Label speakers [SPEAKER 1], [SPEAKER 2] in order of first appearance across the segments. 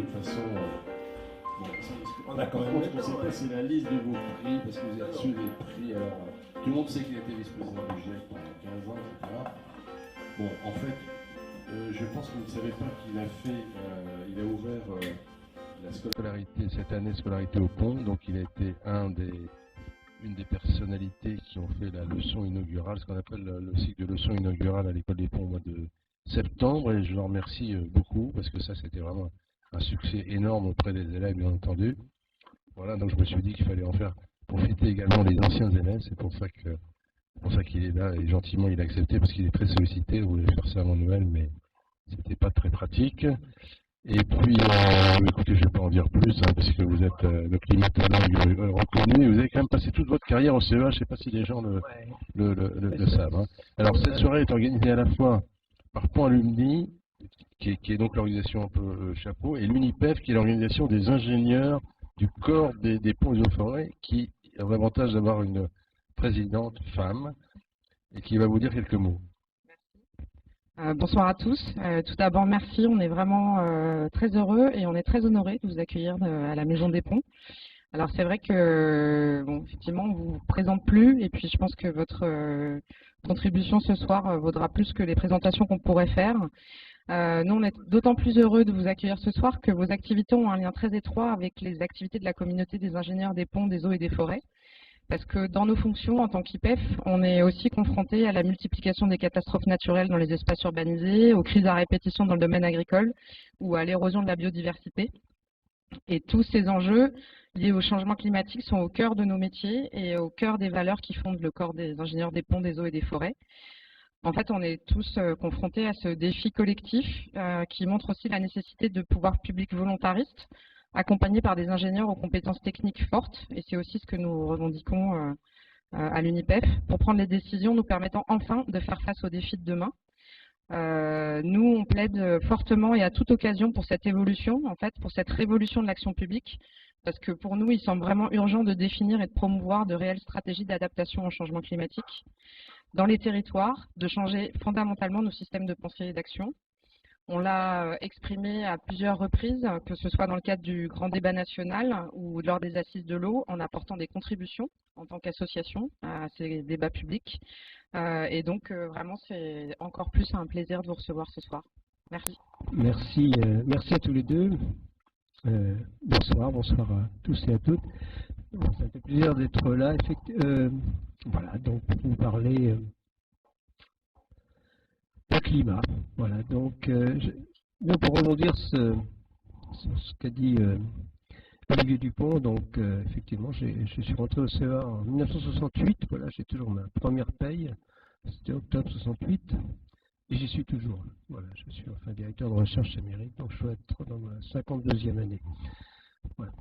[SPEAKER 1] toute façon, bon,
[SPEAKER 2] On a quand même
[SPEAKER 1] ce qu'on sait pas, c'est la liste de vos prix, parce que vous avez reçu des prix. Alors, tout le monde sait qu'il a été vice-président du GIEC pendant 15 ans, etc. Bon, en fait, je pense que vous ne savez pas qu'il a fait, il a ouvert la scolarité, cette année scolarité au Pont, donc il a été une des personnalités qui ont fait la leçon inaugurale, ce qu'on appelle le cycle de leçon inaugurale à l'école des Ponts au mois de septembre, et je leur remercie beaucoup, parce que ça c'était vraiment un succès énorme auprès des élèves, bien entendu. Voilà, donc je me suis dit qu'il fallait en faire profiter également les anciens élèves, c'est pour ça qu'il est là, et gentiment il a accepté, parce qu'il est très sollicité, il voulait faire ça avant Noël, mais c'était pas très pratique. Et puis, écoutez, je ne vais pas en dire plus, hein, parce que vous êtes le climatologue reconnu, et vous avez quand même passé toute votre carrière au CEA, je ne sais pas si les gens le savent. Hein. Alors, cette soirée est organisée à la fois par Point Alumni, qui est donc l'organisation un peu chapeau, et l'UNIPEF, qui est l'organisation des ingénieurs du corps des ponts et des forêts, qui a l'avantage d'avoir une présidente femme, et qui va vous dire quelques mots.
[SPEAKER 3] Bonsoir à tous. Tout d'abord, merci. On est vraiment très heureux et on est très honorés de vous accueillir à la Maison des Ponts. Alors, c'est vrai que, bon, effectivement, on ne vous présente plus et puis je pense que votre contribution ce soir vaudra plus que les présentations qu'on pourrait faire. Nous, on est d'autant plus heureux de vous accueillir ce soir que vos activités ont un lien très étroit avec les activités de la communauté des ingénieurs des ponts, des eaux et des forêts. Parce que dans nos fonctions en tant qu'IPEF, on est aussi confronté à la multiplication des catastrophes naturelles dans les espaces urbanisés, aux crises à répétition dans le domaine agricole ou à l'érosion de la biodiversité. Et tous ces enjeux liés au changement climatique sont au cœur de nos métiers et au cœur des valeurs qui fondent le corps des ingénieurs des ponts, des eaux et des forêts. En fait, on est tous confrontés à ce défi collectif qui montre aussi la nécessité de pouvoirs publics volontaristes accompagnés par des ingénieurs aux compétences techniques fortes, et c'est aussi ce que nous revendiquons à l'UNIPEF, pour prendre les décisions nous permettant enfin de faire face aux défis de demain. Nous, on plaide fortement et à toute occasion pour cette évolution, en fait, pour cette révolution de l'action publique, parce que pour nous, il semble vraiment urgent de définir et de promouvoir de réelles stratégies d'adaptation au changement climatique dans les territoires, de changer fondamentalement nos systèmes de pensée et d'action. On l'a exprimé à plusieurs reprises, que ce soit dans le cadre du grand débat national ou lors des assises de l'eau, en apportant des contributions en tant qu'association à ces débats publics. Et donc, vraiment, c'est encore plus un plaisir de vous recevoir ce soir. Merci.
[SPEAKER 2] Merci à tous les deux. Bonsoir à tous et à toutes. Ça me fait plaisir d'être là. Voilà, donc pour vous parler le climat. Voilà, donc pour rebondir sur ce qu'a dit Olivier Dupont, donc effectivement, je suis rentré au CEA en 1968. Voilà, j'ai toujours ma première paye, c'était octobre 68, et j'y suis toujours. Voilà, je suis enfin directeur de recherche américaine, donc je dois être dans ma 52e année. Voilà.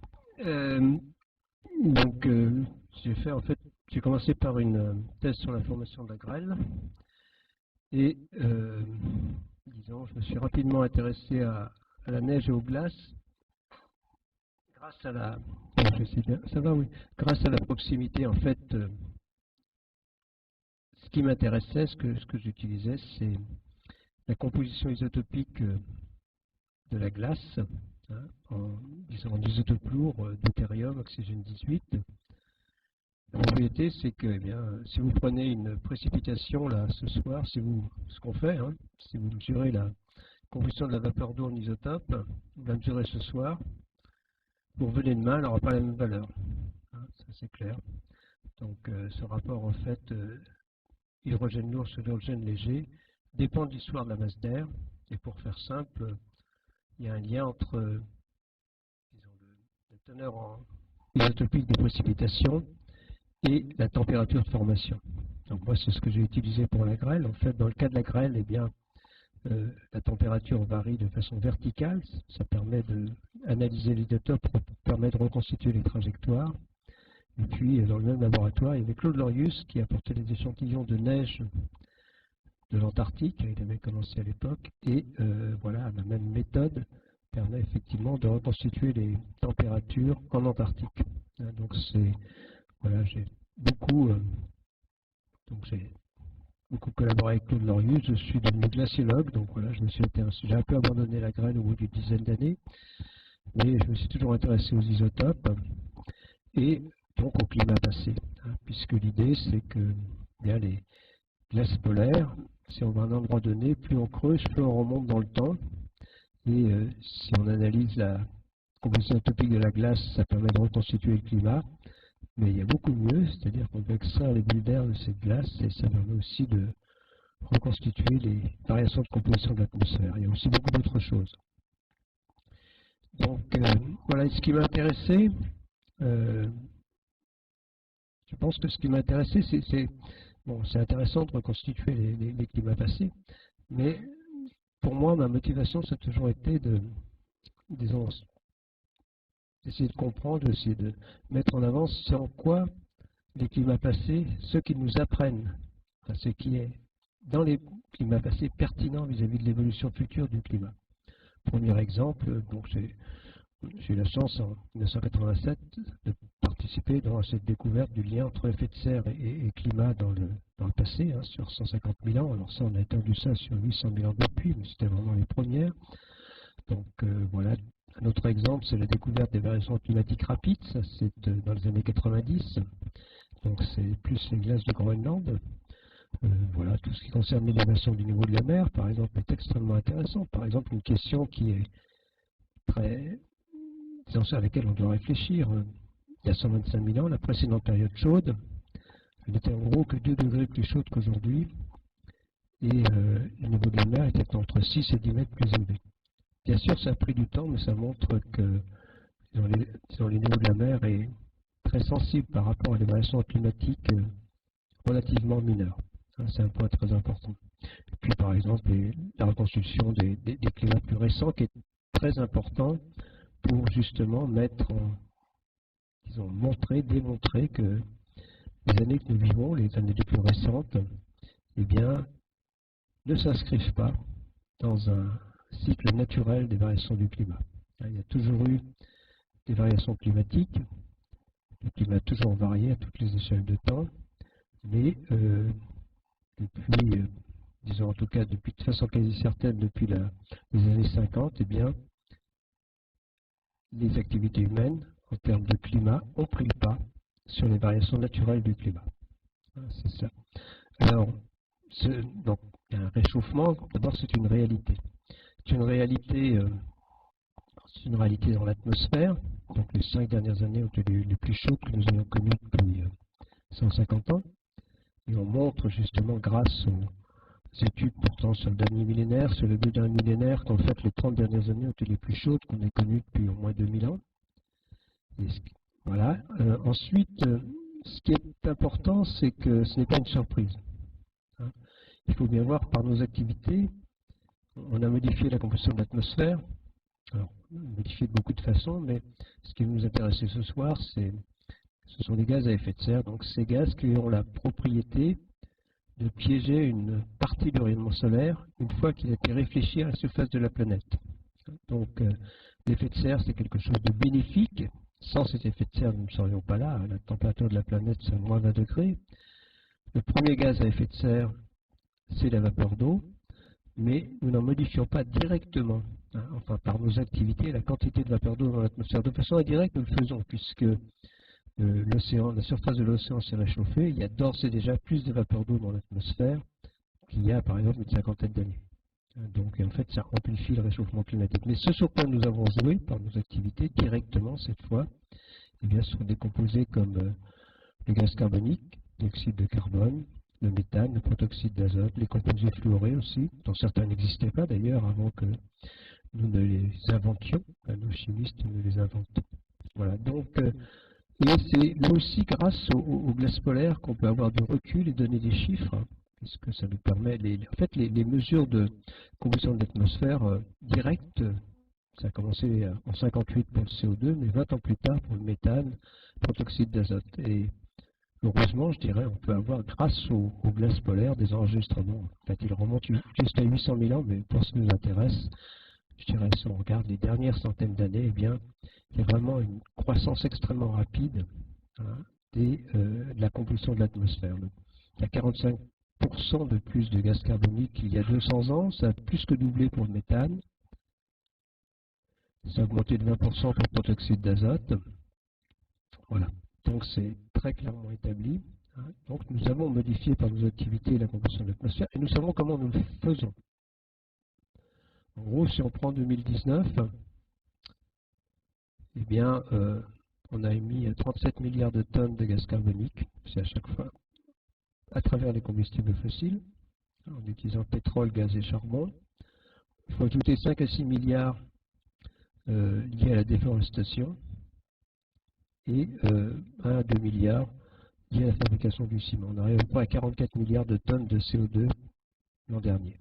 [SPEAKER 2] Donc j'ai commencé par une thèse sur la formation de la grêle. Et disons, je me suis rapidement intéressé à la neige et aux glaces grâce à la, grâce à la proximité. En fait, ce qui m'intéressait, ce que j'utilisais, c'est la composition isotopique de la glace, hein, en isotopes lourds, deutérium, oxygène 18. La propriété, c'est que, eh bien, si vous prenez une précipitation là ce soir, ce qu'on fait, hein, si vous mesurez la combustion de la vapeur d'eau en isotope, vous la mesurez ce soir, vous revenez demain, elle n'aura pas la même valeur. Hein, ça c'est clair. Donc ce rapport en fait hydrogène lourd sur hydrogène léger dépend de l'histoire de la masse d'air. Et pour faire simple, il y a un lien entre disons, la teneur en isotopique des précipitations et la température de formation. Donc moi, c'est ce que j'ai utilisé pour la grêle. En fait, dans le cas de la grêle, eh bien, la température varie de façon verticale. Ça permet d'analyser l'isotope pour permettre de reconstituer les trajectoires. Et puis, dans le même laboratoire, il y avait Claude Lorius qui apportait des échantillons de neige de l'Antarctique. Il avait commencé à l'époque. Et voilà, la même méthode permet effectivement de reconstituer les températures en Antarctique. Donc c'est voilà, j'ai beaucoup collaboré avec Claude Lorius. Je suis devenu glaciologue, donc voilà, je me suis intéressé. J'ai un peu abandonné la grêle au bout d'une dizaine d'années. mais je me suis toujours intéressé aux isotopes et donc au climat passé, hein, puisque l'idée c'est que bien, les glaces polaires, si on va à un endroit donné, plus on creuse, plus on remonte dans le temps, et si on analyse la composition isotopique de la glace, ça permet de reconstituer le climat, mais il y a beaucoup mieux, c'est-à-dire qu'on peut extraire les bulles d'air de cette glace, et ça permet aussi de reconstituer les variations de composition de l'atmosphère. Il y a aussi beaucoup d'autres choses. Donc voilà, ce qui m'a intéressé, je pense que ce qui m'a intéressé, c'est intéressant de reconstituer les climats passés, mais pour moi, ma motivation, ça a toujours été d'essayer de comprendre, d'essayer de mettre en avant ce en quoi les climats passés, ce qu'ils nous apprennent, enfin, ce qui est dans les climats passés pertinent vis-à-vis de l'évolution future du climat. Premier exemple, j'ai eu la chance en 1987 de participer dans cette découverte du lien entre effet de serre et climat dans le passé, hein, sur 150 000 ans. Alors ça, on a étendu ça sur 800 000 ans depuis, mais c'était vraiment les premières. Donc voilà, un autre exemple, c'est la découverte des variations climatiques rapides, ça c'est dans les années 90. Donc c'est plus les glaces de Groenland. Voilà, tout ce qui concerne l'élévation du niveau de la mer, par exemple, est extrêmement intéressant. Par exemple, une question qui est à laquelle on doit réfléchir. Il y a 125 000 ans, la précédente période chaude, elle n'était en gros que 2 degrés plus chaude qu'aujourd'hui, et le niveau de la mer était entre 6 et 10 mètres plus élevé. Bien sûr, ça a pris du temps, mais ça montre que les niveaux de la mer est très sensible par rapport à des variations climatiques relativement mineures. C'est un point très important. Et puis, par exemple, la reconstitution des climats plus récents, qui est très important pour justement démontrer que les années que nous vivons, les années les plus récentes, eh bien, ne s'inscrivent pas dans un cycle naturel des variations du climat. Il y a toujours eu des variations climatiques, le climat a toujours varié à toutes les échelles de temps, mais depuis, disons en tout cas de façon quasi certaine depuis les années 50, eh bien, les activités humaines en termes de climat ont pris le pas sur les variations naturelles du climat. C'est ça. Alors, donc, il y a un réchauffement, d'abord c'est une réalité. C'est une réalité dans l'atmosphère. Donc les 5 dernières années ont été les plus chaudes que nous ayons connues depuis 150 ans. Et on montre justement grâce aux études portant sur le dernier millénaire, sur le 2 derniers millénaires, qu'en fait les 30 dernières années ont été les plus chaudes qu'on ait connues depuis au moins 2000 ans. Et voilà. Ensuite, ce qui est important, c'est que ce n'est pas une surprise. Hein. Il faut bien voir par nos activités, on a modifié la composition de l'atmosphère. Alors, modifié de beaucoup de façons, mais ce qui nous intéresse ce soir, ce sont les gaz à effet de serre. Donc ces gaz qui ont la propriété de piéger une partie du rayonnement solaire une fois qu'il a été réfléchi à la surface de la planète. Donc l'effet de serre, c'est quelque chose de bénéfique. Sans cet effet de serre, nous ne serions pas là. La température de la planète, c'est moins 20 degrés. Le premier gaz à effet de serre, c'est la vapeur d'eau, mais nous n'en modifions pas directement, hein, enfin par nos activités, la quantité de vapeur d'eau dans l'atmosphère. De façon indirecte, nous le faisons, puisque la surface de l'océan s'est réchauffée, il y a d'ores et déjà plus de vapeur d'eau dans l'atmosphère qu'il y a par exemple une cinquantaine d'années. Donc en fait, ça amplifie le réchauffement climatique. Mais ce sur quoi nous avons joué par nos activités, directement cette fois, eh bien, ce sont des composés comme le gaz carbonique, l'oxyde de carbone, le méthane, le protoxyde d'azote, les composés fluorés aussi, dont certains n'existaient pas d'ailleurs avant que nous ne les inventions, nos chimistes ne les inventent. Voilà, donc et c'est là aussi grâce aux glaces polaires qu'on peut avoir du recul et donner des chiffres, hein, puisque ça nous permet, en fait les mesures de composition de l'atmosphère directes, ça a commencé en 58 pour le CO2, mais 20 ans plus tard pour le méthane, le protoxyde d'azote. Et heureusement, je dirais, on peut avoir, grâce aux glaces polaires, des enregistrements. En fait, ils remontent jusqu'à 800 000 ans, mais pour ce qui nous intéresse, je dirais, si on regarde les dernières centaines d'années, eh bien, il y a vraiment une croissance extrêmement rapide, hein, de la composition de l'atmosphère. Il y a 45% de plus de gaz carbonique qu'il y a 200 ans, ça a plus que doublé pour le méthane. Ça a augmenté de 20% pour le protoxyde d'azote. Voilà. Donc c'est très clairement établi. Hein. Donc nous avons modifié par nos activités la composition de l'atmosphère et nous savons comment nous le faisons. En gros, si on prend 2019, eh bien, on a émis 37 milliards de tonnes de gaz carbonique, c'est à chaque fois, à travers les combustibles fossiles, en utilisant pétrole, gaz et charbon. Il faut ajouter 5 à 6 milliards liés à la déforestation et 1 à 2 milliards liés à la fabrication du ciment. On arrive à peu près à 44 milliards de tonnes de CO2 l'an dernier.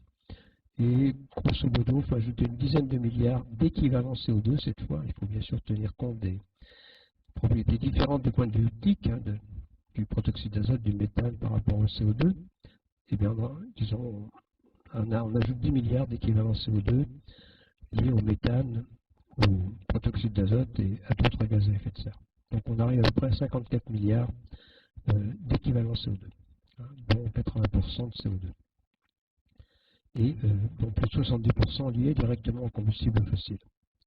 [SPEAKER 2] Et grosso modo, il faut ajouter une dizaine de milliards d'équivalents CO2 cette fois. Il faut bien sûr tenir compte des propriétés différentes du point de vue optique, hein, du protoxyde d'azote, du méthane par rapport au CO2. Eh bien, disons, on ajoute 10 milliards d'équivalents CO2 liés au méthane, au protoxyde d'azote et à d'autres gaz à effet de serre. Donc on arrive à peu près à 54 milliards d'équivalents CO2, hein, dont 80% de CO2. Et donc plus de 70% liés directement au combustible fossile.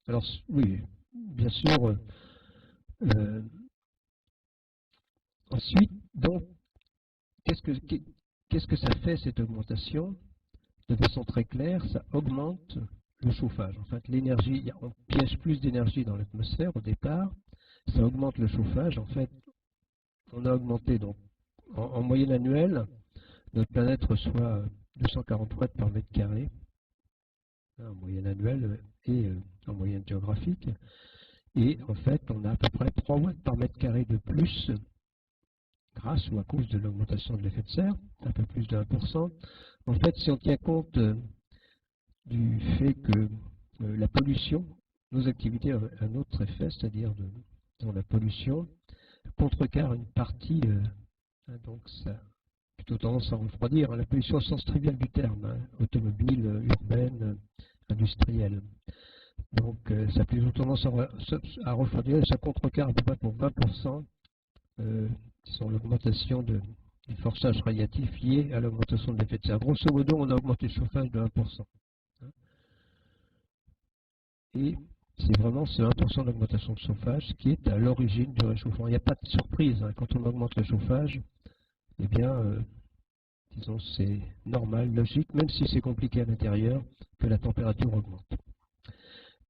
[SPEAKER 2] Alors oui, bien sûr, ensuite, donc, qu'est-ce que ça fait cette augmentation? De façon très claire, ça augmente le chauffage. En fait, l'énergie, on piège plus d'énergie dans l'atmosphère au départ, ça augmente le chauffage. En fait, on a augmenté, donc, en moyenne annuelle, notre planète reçoit 240 watts par mètre carré, en moyenne annuelle et en moyenne géographique. Et en fait, on a à peu près 3 watts par mètre carré de plus grâce ou à cause de l'augmentation de l'effet de serre, un peu plus de 1%. En fait, si on tient compte du fait que la pollution, nos activités ont un autre effet, c'est-à-dire dans la pollution, contrecarre une partie, donc ça a plutôt tendance à refroidir, hein, la pollution au sens trivial du terme, hein, automobile, urbaine, industrielle. Donc ça a plutôt tendance à refroidir et ça contrecarre à peu près pour 20% sur l'augmentation du forçage radiatif lié à l'augmentation de l'effet de serre. Grosso modo, on a augmenté le chauffage de 1%. Et c'est vraiment ce 1% d'augmentation de chauffage qui est à l'origine du réchauffement. Il n'y a pas de surprise, hein. Quand on augmente le chauffage, eh bien, disons, c'est normal, logique, même si c'est compliqué à l'intérieur, que la température augmente.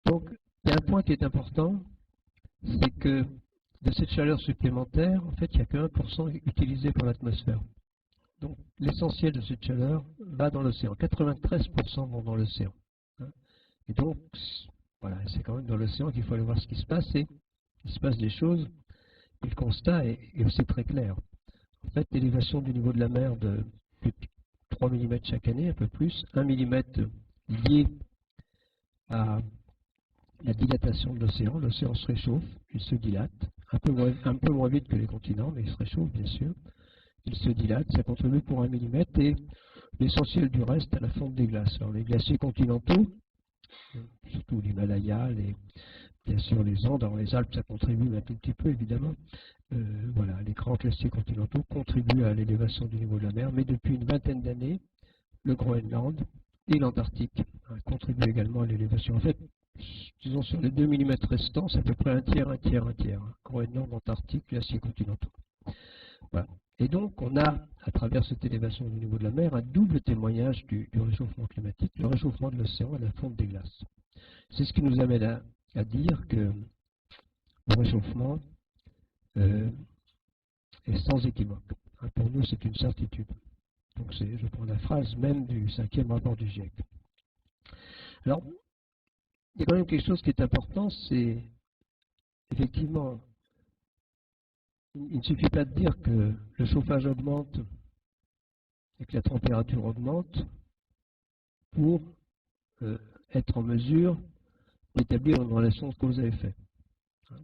[SPEAKER 2] Donc, il y a un point qui est important, c'est que de cette chaleur supplémentaire, en fait, il n'y a que 1% utilisé par l'atmosphère. Donc, l'essentiel de cette chaleur va dans l'océan. 93% vont dans l'océan. Hein. Et donc, voilà, c'est quand même dans l'océan qu'il faut aller voir ce qui se passe. Et il se passe des choses. Et le constat est aussi très clair. En fait, l'élévation du niveau de la mer de plus de 3 mm chaque année, un peu plus, 1 mm lié à la dilatation de l'océan. L'océan se réchauffe, il se dilate, un peu moins vite que les continents, mais il se réchauffe bien sûr. Il se dilate, ça contribue pour 1 mm et l'essentiel du reste à la fonte des glaces. Alors les glaciers continentaux, surtout l'Himalaya, bien sûr les Andes, alors les Alpes ça contribue un tout petit peu évidemment. Voilà, les grands glaciers continentaux contribuent à l'élévation du niveau de la mer, mais depuis une vingtaine d'années, le Groenland et l'Antarctique contribuent également à l'élévation. En fait, disons sur les 2 mm restants, c'est à peu près un tiers. Groenland, Antarctique, glaciers continentaux. Voilà. Et donc, on a, à travers cette élévation du niveau de la mer, un double témoignage du réchauffement climatique, le réchauffement de l'océan et la fonte des glaces. C'est ce qui nous amène à dire que le réchauffement est sans équivoque. Hein, pour nous, c'est une certitude. Donc, je prends la phrase même du 5e rapport du GIEC. Alors, il y a quand même quelque chose qui est important, c'est effectivement, il ne suffit pas de dire que le chauffage augmente et que la température augmente pour être en mesure d'établir une relation de cause à effet.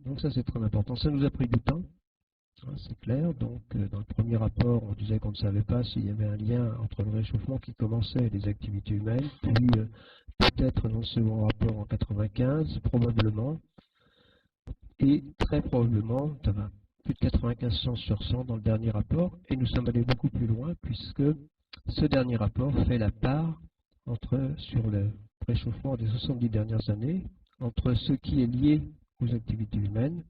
[SPEAKER 2] Donc ça c'est très important. Ça nous a pris du temps, hein, c'est clair. Donc dans le premier rapport, on disait qu'on ne savait pas s'il y avait un lien entre le réchauffement qui commençait et les activités humaines. Puis peut-être dans le second rapport en 95, probablement. Et très probablement, plus de 95 chances sur 100 dans le dernier rapport, et nous sommes allés beaucoup plus loin puisque ce dernier rapport fait la part sur le réchauffement des 70 dernières années entre ce qui est lié aux activités humaines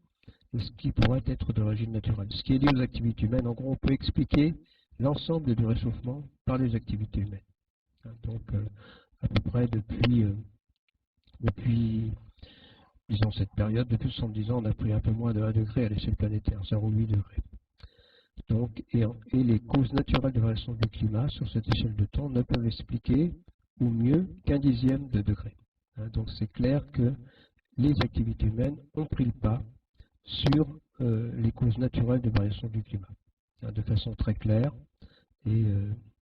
[SPEAKER 2] et ce qui pourrait être d'origine naturelle. Ce qui est lié aux activités humaines, en gros, on peut expliquer l'ensemble du réchauffement par les activités humaines. Donc, à peu près depuis disons cette période, depuis 70 ans, on a pris un peu moins de 1 degré à l'échelle planétaire, 0,8 degrés. Donc, et les causes naturelles de variation du climat sur cette échelle de temps ne peuvent expliquer, ou mieux, qu'un dixième de degré. Donc c'est clair que les activités humaines ont pris le pas sur les causes naturelles de variation du climat, de façon très claire, et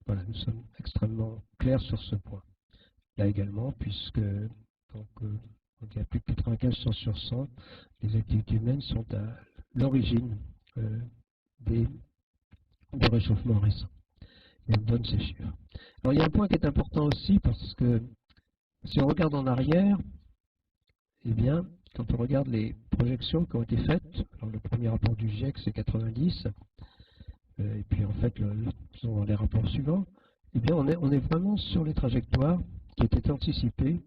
[SPEAKER 2] voilà, nous sommes extrêmement clairs sur ce point. Là également, puisque donc, il y a plus de 95% sur 100, les activités humaines sont à l'origine des réchauffements récents. Et on donne ces chiffres. Alors il y a un point qui est important aussi, parce que si on regarde en arrière, eh bien, quand on regarde les projections qui ont été faites, alors le premier rapport du GIEC c'est 90, et puis en fait dans les rapports suivants, eh bien on est vraiment sur les trajectoires qui étaient anticipées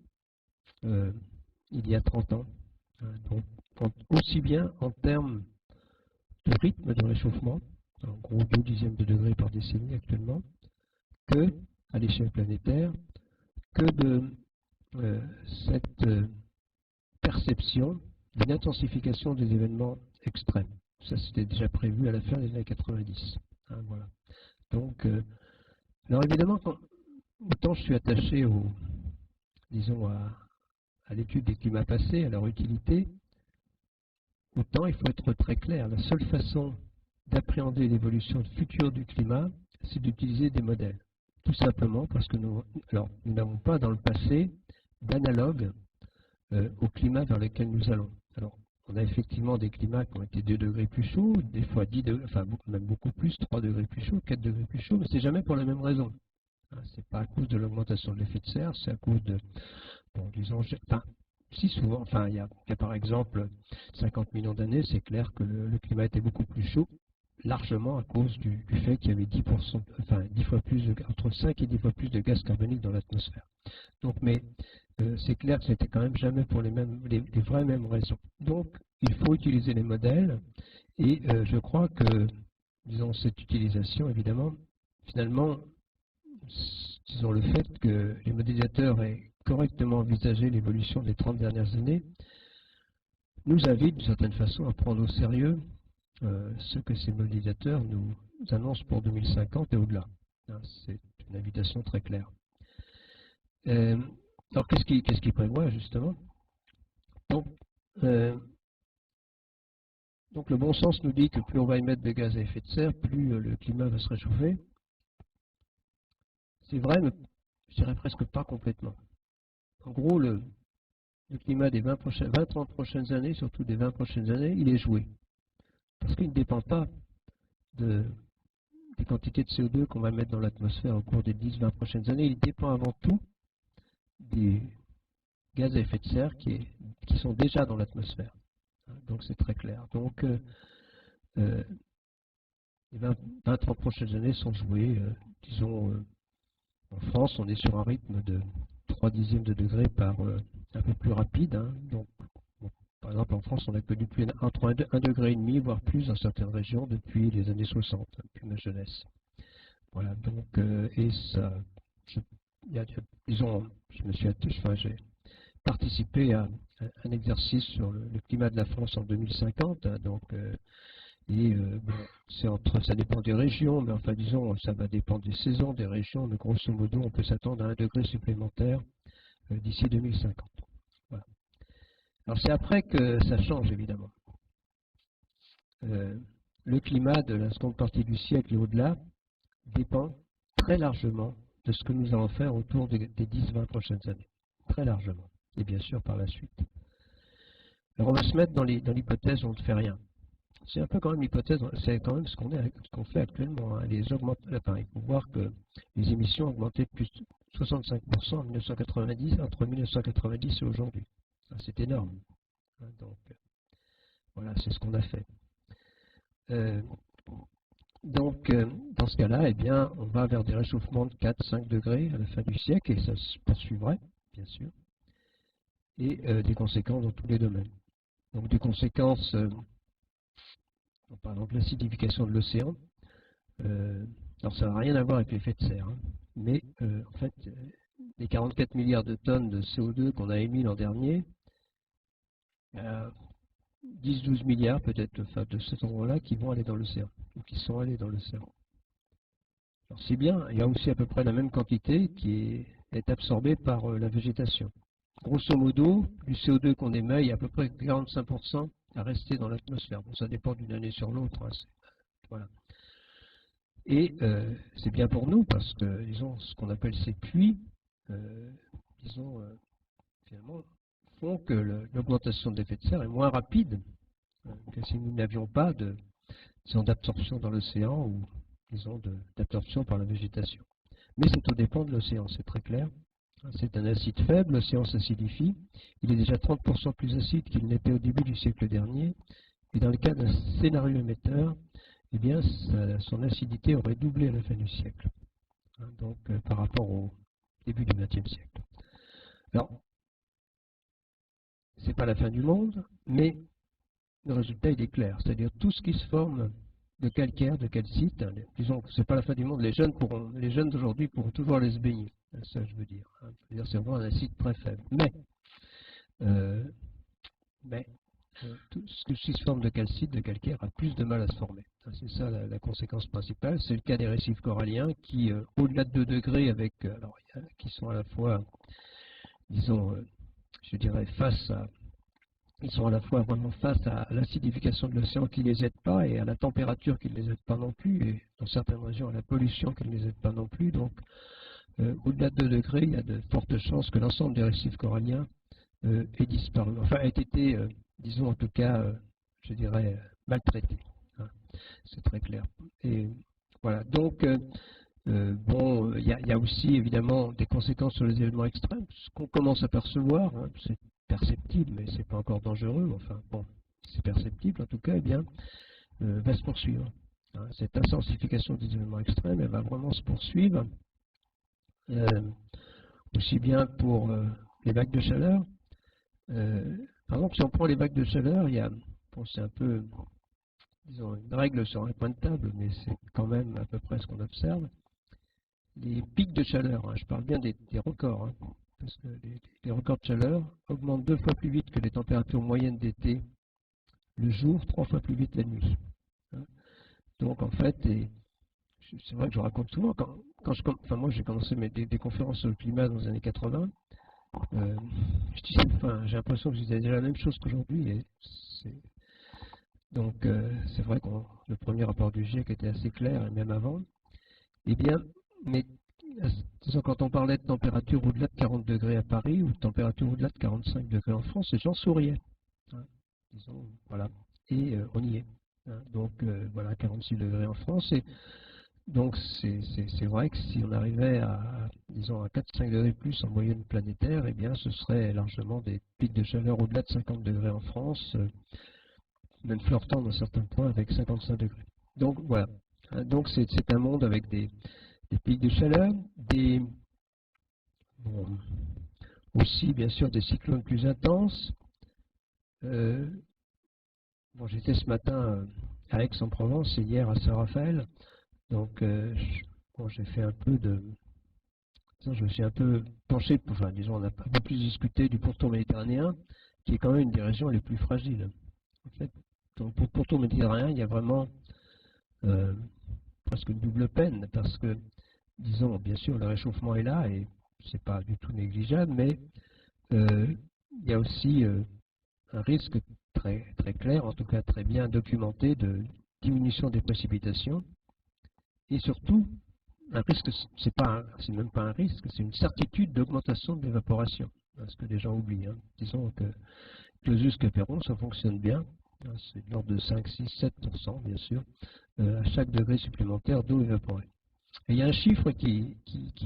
[SPEAKER 2] il y a 30 ans. Donc, aussi bien en termes de rythme de réchauffement, en gros 2 dixièmes de degré par décennie actuellement, que à l'échelle planétaire, que de cette perception d'une intensification des événements extrêmes. Ça, c'était déjà prévu à la fin des années 90. Voilà. Donc, alors évidemment, autant je suis attaché disons, à l'étude des climats passés, à leur utilité, autant il faut être très clair. La seule façon d'appréhender l'évolution future du climat, c'est d'utiliser des modèles. Tout simplement parce que nous n'avons pas dans le passé d'analogue au climat vers lequel nous allons. Alors, on a effectivement des climats qui ont été 2 degrés plus chauds, des fois 10 degrés, enfin même beaucoup plus, 3 degrés plus chauds, 4 degrés plus chauds, mais c'est jamais pour la même raison. C'est pas à cause de l'augmentation de l'effet de serre, c'est à cause de, bon, disons, enfin, si souvent, enfin, il y a par exemple 50 millions d'années, c'est clair que le climat était beaucoup plus chaud, largement à cause du fait qu'il y avait 10%, enfin 10 fois plus entre 5 et 10 fois plus de gaz carbonique dans l'atmosphère. Donc, mais c'est clair que c'était quand même jamais pour les vraies mêmes raisons. Donc, il faut utiliser les modèles, et je crois que, disons, cette utilisation, évidemment, finalement, disons, le fait que les modélisateurs aient correctement envisagé l'évolution des 30 dernières années, nous invite d'une certaine façon à prendre au sérieux ce que ces modélisateurs nous annoncent pour 2050 et au-delà. C'est une invitation très claire. Alors, qu'est-ce qu'il prévoit, justement? Donc, le bon sens nous dit que plus on va émettre de gaz à effet de serre, plus le climat va se réchauffer. C'est vrai, mais je dirais presque pas complètement. En gros, le climat des 20-30 prochaines années, surtout des 20 prochaines années, il est joué. Parce qu'il ne dépend pas des quantités de CO2 qu'on va mettre dans l'atmosphère au cours des 10-20 prochaines années, il dépend avant tout des gaz à effet de serre qui sont déjà dans l'atmosphère. Donc c'est très clair. Donc les 20-30 prochaines années sont jouées, disons, en France, on est sur un rythme de 3 dixièmes de degré par un peu plus rapide. Donc, bon, par exemple, en France, on a connu entre 1,5 degré, voire plus dans certaines régions depuis les années 60, depuis ma jeunesse. Voilà, donc, et ça, disons, j'ai participé à un exercice sur le climat de la France en 2050, donc, bon, ça dépend des régions, mais enfin disons, ça va dépendre des saisons, des régions, mais grosso modo, on peut s'attendre à 1 degré supplémentaire d'ici 2050. Voilà. Alors c'est après que ça change, évidemment. Le climat de la seconde partie du siècle et au-delà dépend très largement de ce que nous allons faire autour des 10-20 prochaines années. Très largement. Et bien sûr par la suite. Alors on va se mettre dans l'hypothèse où on ne fait rien. C'est un peu quand même l'hypothèse, c'est quand même ce qu'on fait actuellement. Il faut voir que les émissions ont augmenté de plus de 65% en 1990, entre 1990 et aujourd'hui. C'est énorme. Donc, voilà, c'est ce qu'on a fait. Donc, dans ce cas-là, eh bien, on va vers des réchauffements de 4-5 degrés à la fin du siècle, et ça se poursuivrait, bien sûr. et des conséquences dans tous les domaines. Donc des conséquences, en parlant de l'acidification de l'océan, alors ça n'a rien à voir avec l'effet de serre, hein, mais en fait, les 44 milliards de tonnes de CO2 qu'on a émis l'an dernier, 10-12 milliards peut-être enfin, de cet endroit-là qui vont aller dans l'océan, ou qui sont allés dans l'océan. Alors c'est bien, il y a aussi à peu près la même quantité qui est absorbée par la végétation. Grosso modo, du CO2 qu'on émet, il y a à peu près 45% à rester dans l'atmosphère. Bon, ça dépend d'une année sur l'autre. Hein, voilà. Et c'est bien pour nous parce que, disons, ce qu'on appelle ces puits, disons, finalement, font que l'augmentation de l'effet de serre est moins rapide que si nous n'avions pas d'absorption dans l'océan ou, disons, d'absorption par la végétation. Mais c'est au dépend de l'océan, c'est très clair. C'est un acide faible, l'océan s'acidifie. Il est déjà 30% plus acide qu'il n'était au début du siècle dernier. Et dans le cas d'un scénario émetteur, eh bien, son acidité aurait doublé à la fin du siècle. Donc, par rapport au début du XXe siècle. Alors, c'est pas la fin du monde, mais le résultat, il est clair. C'est-à-dire tout ce qui se forme de calcaire, de calcite, hein, disons que c'est pas la fin du monde, les jeunes d'aujourd'hui pourront toujours aller se baigner. Ça, je veux dire. Hein. C'est vraiment un acide très faible. Mais tout ce qui se forme de calcite, de calcaire, a plus de mal à se former. C'est ça la conséquence principale. C'est le cas des récifs coralliens qui, au-delà de 2 degrés, qui sont à la fois, disons, je dirais, ils sont à la fois vraiment face à l'acidification de l'océan qui ne les aide pas et à la température qui ne les aide pas non plus, et dans certaines régions à la pollution qui ne les aide pas non plus. Donc, au-delà de 2 degrés, il y a de fortes chances que l'ensemble des récifs coralliens ait disparu, enfin ait été, disons en tout cas, je dirais, maltraité. Hein. C'est très clair. Et voilà. Donc, bon, il y a aussi évidemment des conséquences sur les événements extrêmes. Ce qu'on commence à percevoir, hein, c'est perceptible, mais c'est pas encore dangereux. Enfin, bon, c'est perceptible en tout cas. Eh bien, va se poursuivre. Hein. Cette intensification des événements extrêmes, elle va vraiment se poursuivre. Aussi bien pour les vagues de chaleur. Par exemple, si on prend les vagues de chaleur, il y a, bon, c'est un peu, disons, une règle sur un point de table, mais c'est quand même à peu près ce qu'on observe. Les pics de chaleur, hein, je parle bien des records, hein, parce que les records de chaleur augmentent 2 fois plus vite que les températures moyennes d'été le jour, 3 fois plus vite la nuit. Hein. Donc en fait, c'est vrai que je raconte souvent, moi j'ai commencé des conférences sur le climat dans les années 80, j'ai l'impression que je disais déjà la même chose qu'aujourd'hui. Donc c'est vrai que le premier rapport du GIEC était assez clair, et même avant. Eh bien, mais disons, quand on parlait de température au-delà de 40 degrés à Paris, ou de température au-delà de 45 degrés en France, les gens souriaient. Hein, disons, voilà. Et on y est. Hein, donc voilà, 46 degrés en France. Et donc c'est vrai que si on arrivait disons, à 4-5 degrés plus en moyenne planétaire, eh bien ce serait largement des pics de chaleur au-delà de 50 degrés en France, même flirtant dans certains points avec 55 degrés. Donc voilà. Donc c'est un monde avec des pics de chaleur, aussi bien sûr des cyclones plus intenses. Bon, j'étais ce matin à Aix-en-Provence et hier à Saint-Raphaël. Donc, j'ai fait un peu je me suis un peu penché, enfin, disons, on a un peu plus discuté du pourtour méditerranéen, qui est quand même une des régions les plus fragiles. En fait, donc, pour le pourtour méditerranéen, il y a vraiment presque une double peine, parce que, disons, bien sûr, le réchauffement est là, et c'est pas du tout négligeable, mais il y a aussi un risque très, très clair, en tout cas très bien documenté, de diminution des précipitations. Et surtout, un risque, c'est même pas un risque, c'est une certitude d'augmentation de l'évaporation. Ce que les gens oublient. Hein. Disons que Clausius Caperon, ça fonctionne bien. C'est de l'ordre de 5, 6, 7%, bien sûr, à chaque degré supplémentaire d'eau évaporée. Et il y a un chiffre qui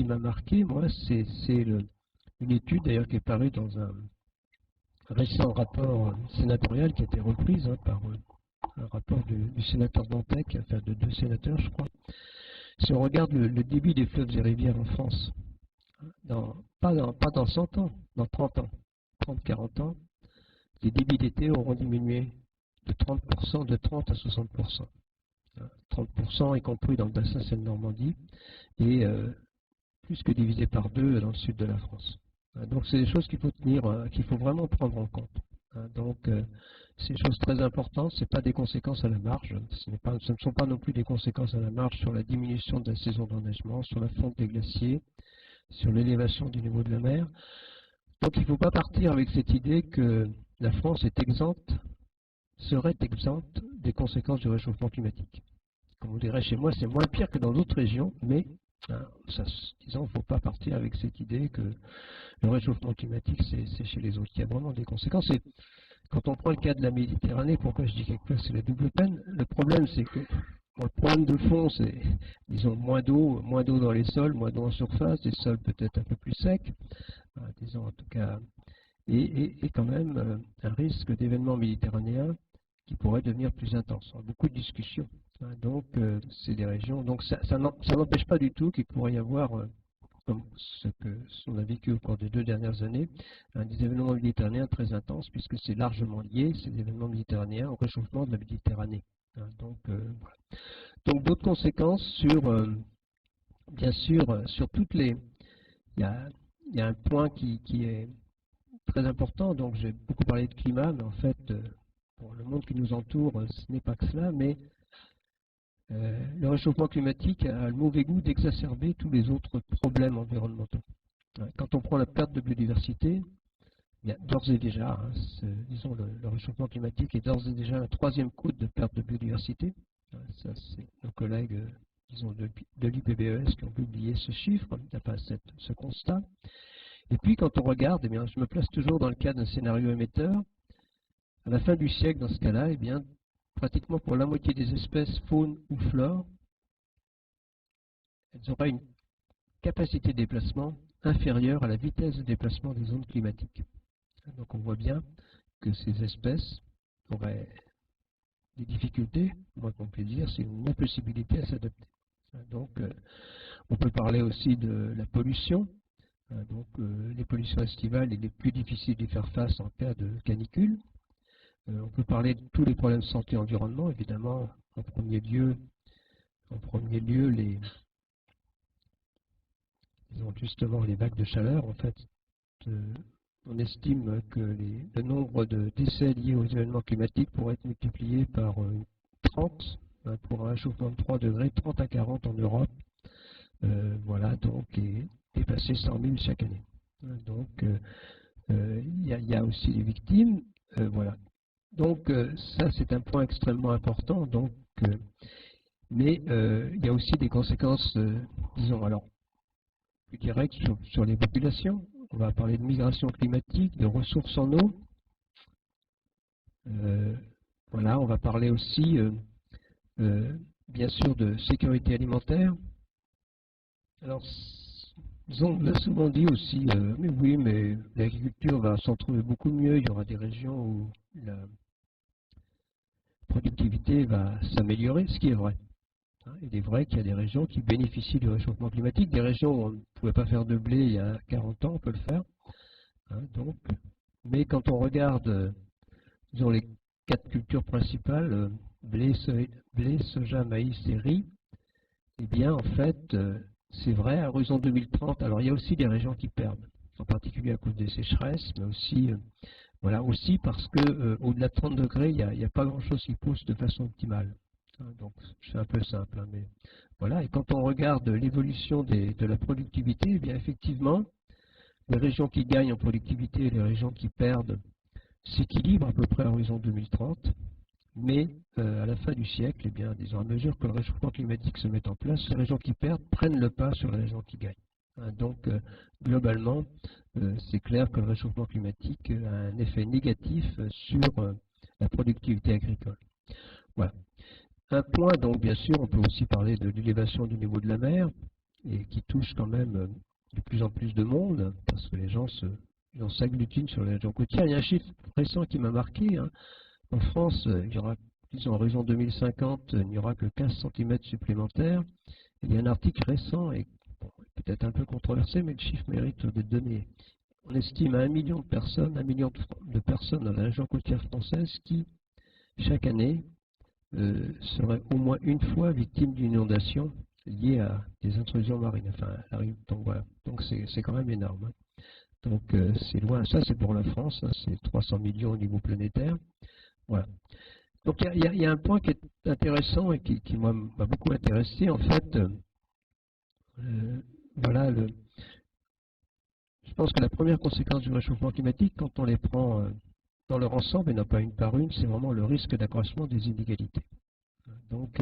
[SPEAKER 2] m'a marqué, moi, c'est une étude d'ailleurs qui est parue dans un récent rapport sénatorial qui a été reprise par un rapport du sénateur Dantec, enfin de 2 sénateurs, je crois. Si on regarde le débit des fleuves et rivières en France, pas dans 100 ans, dans 30 ans, 30-40 ans, les débits d'été auront diminué de 30%, de 30 à 60%. 30% y compris dans le bassin Seine-Normandie et plus que divisé par 2 dans le sud de la France. Donc c'est des choses qu'il faut qu'il faut vraiment prendre en compte. Donc c'est des choses très importantes, ce n'est pas des conséquences à la marge, ce ne sont pas non plus des conséquences à la marge sur la diminution de la saison d'enneigement, sur la fonte des glaciers, sur l'élévation du niveau de la mer. Donc il ne faut pas partir avec cette idée que la France est serait exempte des conséquences du réchauffement climatique. Comme on dirait chez moi, c'est moins pire que dans d'autres régions, mais disons, il ne faut pas partir avec cette idée que le réchauffement climatique, c'est chez les autres. Il y a vraiment des conséquences. Et quand on prend le cas de la Méditerranée, pourquoi je dis quelquefois c'est la double peine? Le problème, c'est que le problème de fond, c'est, disons, moins d'eau dans les sols, moins d'eau en surface, des sols peut-être un peu plus secs, disons en tout cas, et quand même un risque d'événements méditerranéens qui pourrait devenir plus intense. On a beaucoup de discussions. Donc, c'est des régions. Donc, ça n'empêche pas du tout qu'il pourrait y avoir, comme ce qu'on a vécu au cours des 2 dernières années, des événements méditerranéens très intenses, puisque c'est largement lié, ces événements méditerranéens, au réchauffement de la Méditerranée. Donc, voilà. Donc, d'autres conséquences sur, bien sûr, sur toutes les. Il y a un point qui est très important. Donc, j'ai beaucoup parlé de climat, mais en fait, pour le monde qui nous entoure, ce n'est pas que cela, mais le réchauffement climatique a le mauvais goût d'exacerber tous les autres problèmes environnementaux. Quand on prend la perte de biodiversité, d'ores et déjà, disons, le réchauffement climatique est d'ores et déjà un 3e coup de perte de biodiversité. Ça, c'est nos collègues, disons, de l'IPBES qui ont publié ce chiffre, ce constat. Et puis, quand on regarde, eh bien, je me place toujours dans le cadre d'un scénario émetteur. À la fin du siècle, dans ce cas-là, eh bien, pratiquement pour la moitié des espèces, faune ou flore, elles auraient une capacité de déplacement inférieure à la vitesse de déplacement des zones climatiques. Donc on voit bien que ces espèces auraient des difficultés, moins qu'on puisse dire, c'est une impossibilité à s'adapter. Donc on peut parler aussi de la pollution. Donc les pollutions estivales, il est plus difficile d'y faire face en cas de canicule. On peut parler de tous les problèmes de santé et environnement, évidemment, en premier lieu justement les vagues de chaleur. En fait, on estime que le nombre de décès liés aux événements climatiques pourrait être multiplié par 30 pour un réchauffement de 3 degrés, 30 à 40 en Europe. Voilà, donc, et dépasser 100 000 chaque année. Donc, il y a aussi les victimes. Voilà. Donc, ça, c'est un point extrêmement important. Donc, mais il y a aussi des conséquences, disons, alors, plus directes sur les populations. On va parler de migration climatique, de ressources en eau. Voilà, on va parler aussi, bien sûr, de sécurité alimentaire. Alors, on l'a souvent dit aussi, mais oui, mais l'agriculture va s'en trouver beaucoup mieux. Il y aura des régions où la productivité va s'améliorer, ce qui est vrai. Il est vrai qu'il y a des régions qui bénéficient du réchauffement climatique, des régions où on ne pouvait pas faire de blé il y a 40 ans, on peut le faire. Donc, mais quand on regarde, disons, les 4 cultures principales, blé, soja, maïs et riz, eh bien, en fait, c'est vrai, à l'horizon 2030, alors il y a aussi des régions qui perdent, en particulier à cause des sécheresses, mais aussi, voilà, aussi parce que au-delà de 30 degrés, il n'y a pas grand-chose qui pousse de façon optimale. Donc, je fais un peu simple, mais voilà. Et quand on regarde l'évolution de la productivité, eh bien, effectivement, les régions qui gagnent en productivité et les régions qui perdent s'équilibrent à peu près à l'horizon 2030. Mais à la fin du siècle, eh bien, disons, à mesure que le réchauffement climatique se met en place, les régions qui perdent prennent le pas sur les régions qui gagnent. Donc, globalement, c'est clair que le réchauffement climatique a un effet négatif sur la productivité agricole. Voilà. Un point, donc, bien sûr, on peut aussi parler de l'élévation du niveau de la mer, et qui touche quand même de plus en plus de monde, parce que les gens s'agglutinent sur les régions côtières. Il y a un chiffre récent qui m'a marqué. En France, il y aura, disons, en horizon 2050, il n'y aura que 15 cm supplémentaires. Il y a un article récent, et bon, peut-être un peu controversé, mais le chiffre mérite d'être donné. on estime à 1 million de personnes, 1 million de personnes dans la région côtière française qui, chaque année, seraient au moins une fois victimes d'une inondation liée à des intrusions marines. Enfin, donc voilà, donc c'est quand même énorme. Hein. Donc c'est loin, ça c'est pour la France, hein, c'est 300 millions au niveau planétaire. Voilà. Donc il y a un point qui est intéressant et qui m'a beaucoup intéressé, en fait. Voilà, je pense que la première conséquence du réchauffement climatique, quand on les prend dans leur ensemble et non pas une par une, c'est vraiment le risque d'accroissement des inégalités. Donc,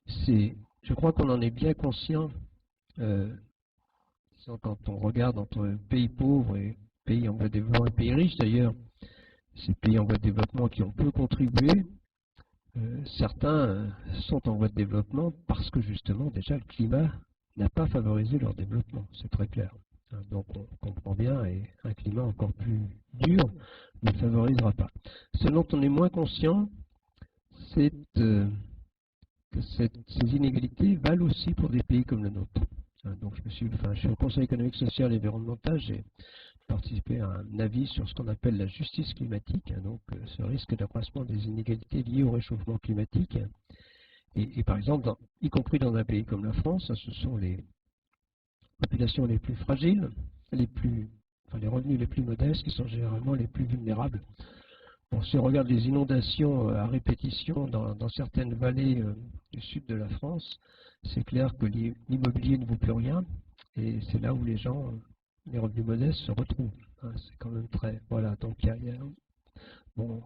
[SPEAKER 2] je crois qu'on en est bien conscient quand on regarde entre pays pauvres et pays en voie de développement et pays riches. D'ailleurs, ces pays en voie de développement qui ont peu contribué, certains sont en voie de développement parce que justement, déjà, le climat n'a pas favorisé leur développement, c'est très clair. Donc on comprend bien, et un climat encore plus dur ne le favorisera pas. Ce dont on est moins conscient, c'est que ces inégalités valent aussi pour des pays comme le nôtre. Donc je suis au Conseil économique, social et environnemental, j'ai participé à un avis sur ce qu'on appelle la justice climatique, donc ce risque d'accroissement des inégalités liées au réchauffement climatique. Et par exemple, y compris dans un pays comme la France, ce sont les populations les plus fragiles, les revenus les plus modestes qui sont généralement les plus vulnérables. Bon, si on regarde les inondations à répétition dans certaines vallées du sud de la France, c'est clair que l'immobilier ne vaut plus rien et c'est là où les gens, les revenus modestes, se retrouvent. Hein, c'est quand même très... Voilà, donc bon,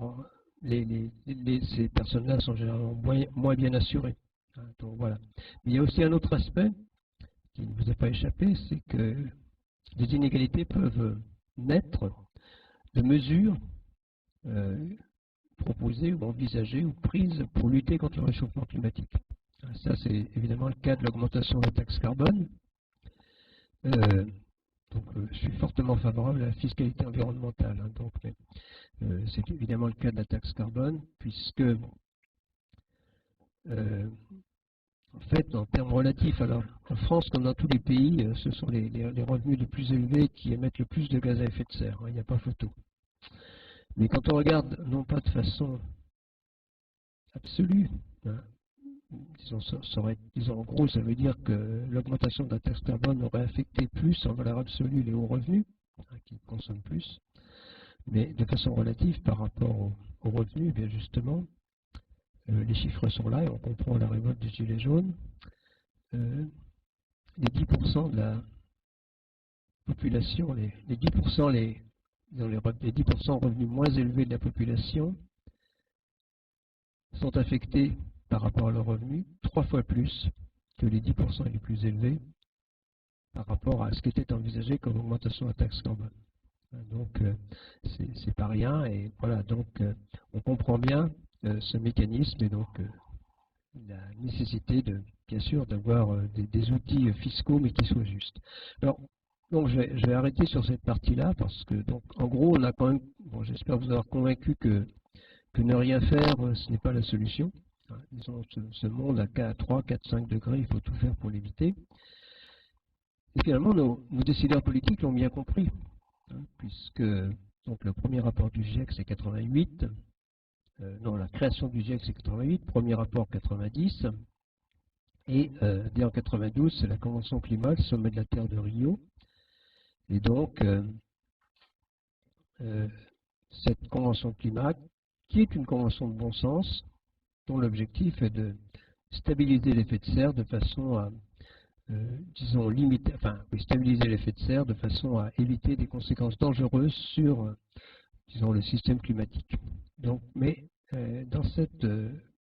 [SPEAKER 2] ces personnes-là sont généralement moins bien assurées. Hein, donc voilà. Mais il y a aussi un autre aspect qui ne vous a pas échappé, c'est que les inégalités peuvent naître de mesures proposées ou envisagées ou prises pour lutter contre le réchauffement climatique. Ça, c'est évidemment le cas de l'augmentation de la taxe carbone. Donc, je suis fortement favorable à la fiscalité environnementale. Hein, donc, c'est évidemment le cas de la taxe carbone, puisque en fait, en termes relatifs, alors en France, comme dans tous les pays, ce sont les revenus les plus élevés qui émettent le plus de gaz à effet de serre. Hein, il n'y a pas photo. Mais quand on regarde, non pas de façon absolue, hein, disons en gros, ça veut dire que l'augmentation de la taxe carbone aurait affecté plus en valeur absolue les hauts revenus, hein, qui consomment plus, mais de façon relative par rapport aux revenus, eh bien justement, les chiffres sont là et on comprend la révolte des Gilets jaunes. Les 10% de la population, les 10%, les 10% revenus moins élevés de la population sont affectés par rapport à leurs revenus 3 fois plus que les 10% les plus élevés par rapport à ce qui était envisagé comme augmentation de la taxe carbone. Donc c'est pas rien et voilà, donc on comprend bien ce mécanisme et donc la nécessité bien sûr d'avoir des outils fiscaux mais qui soient justes. Alors donc je vais arrêter sur cette partie-là parce que donc en gros on a quand même, bon, j'espère vous avoir convaincu que ne rien faire ce n'est pas la solution. Disons, ce monde à 3, 4, 5 degrés, il faut tout faire pour l'éviter. Et finalement nos décideurs politiques l'ont bien compris, hein, puisque donc le premier rapport du GIEC c'est 88. Non, la création du GIEC c'est 88, premier rapport 90, et dès en 92 c'est la Convention climat, le sommet de la Terre de Rio, et donc cette Convention climat, qui est une convention de bon sens, dont l'objectif est de stabiliser l'effet de serre de façon à, disons, limiter, stabiliser l'effet de serre de façon à éviter des conséquences dangereuses sur, disons, le système climatique. Donc, mais dans cette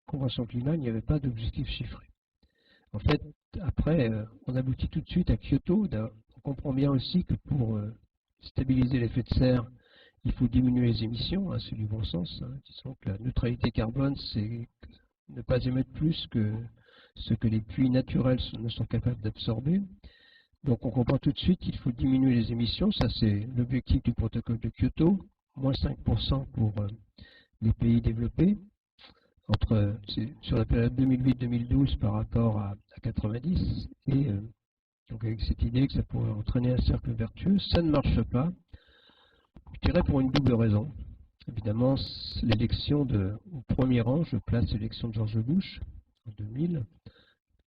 [SPEAKER 2] convention climat, il n'y avait pas d'objectif chiffré. En fait, après, on aboutit tout de suite à Kyoto. On comprend bien aussi que pour stabiliser l'effet de serre, il faut diminuer les émissions, hein, c'est du bon sens. Hein. Disons que la neutralité carbone, c'est ne pas émettre plus que ce que les puits naturels ne sont capables d'absorber. Donc on comprend tout de suite qu'il faut diminuer les émissions. Ça, c'est l'objectif du protocole de Kyoto. Moins 5% pour les pays développés, sur la période 2008-2012 par rapport à 90, et donc avec cette idée que ça pourrait entraîner un cercle vertueux. Ça ne marche pas. Je dirais pour une double raison. Évidemment, l'élection au premier rang, je place l'élection de George Bush en 2000.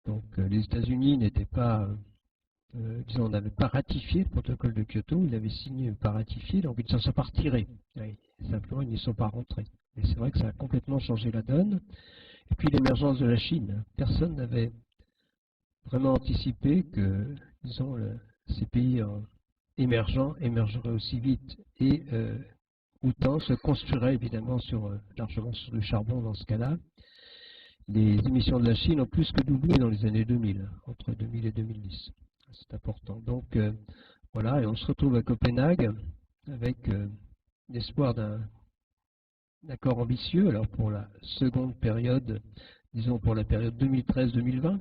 [SPEAKER 2] Donc les États-Unis n'étaient pas, disons, n'avaient pas ratifié le protocole de Kyoto, ils l'avaient signé mais pas ratifié, donc ils ne s'en sont pas retirés. Simplement, ils n'y sont pas rentrés. Et c'est vrai que ça a complètement changé la donne. Et puis l'émergence de la Chine. Personne n'avait vraiment anticipé que, disons, ces pays émergents émergeraient aussi vite et autant se construiraient évidemment largement sur le charbon dans ce cas-là. Les émissions de la Chine ont plus que doublé dans les années 2000, entre 2000 et 2010. C'est important. Donc voilà, et on se retrouve à Copenhague avec l'espoir d'un accord ambitieux, alors pour la seconde période, disons pour la période 2013-2020,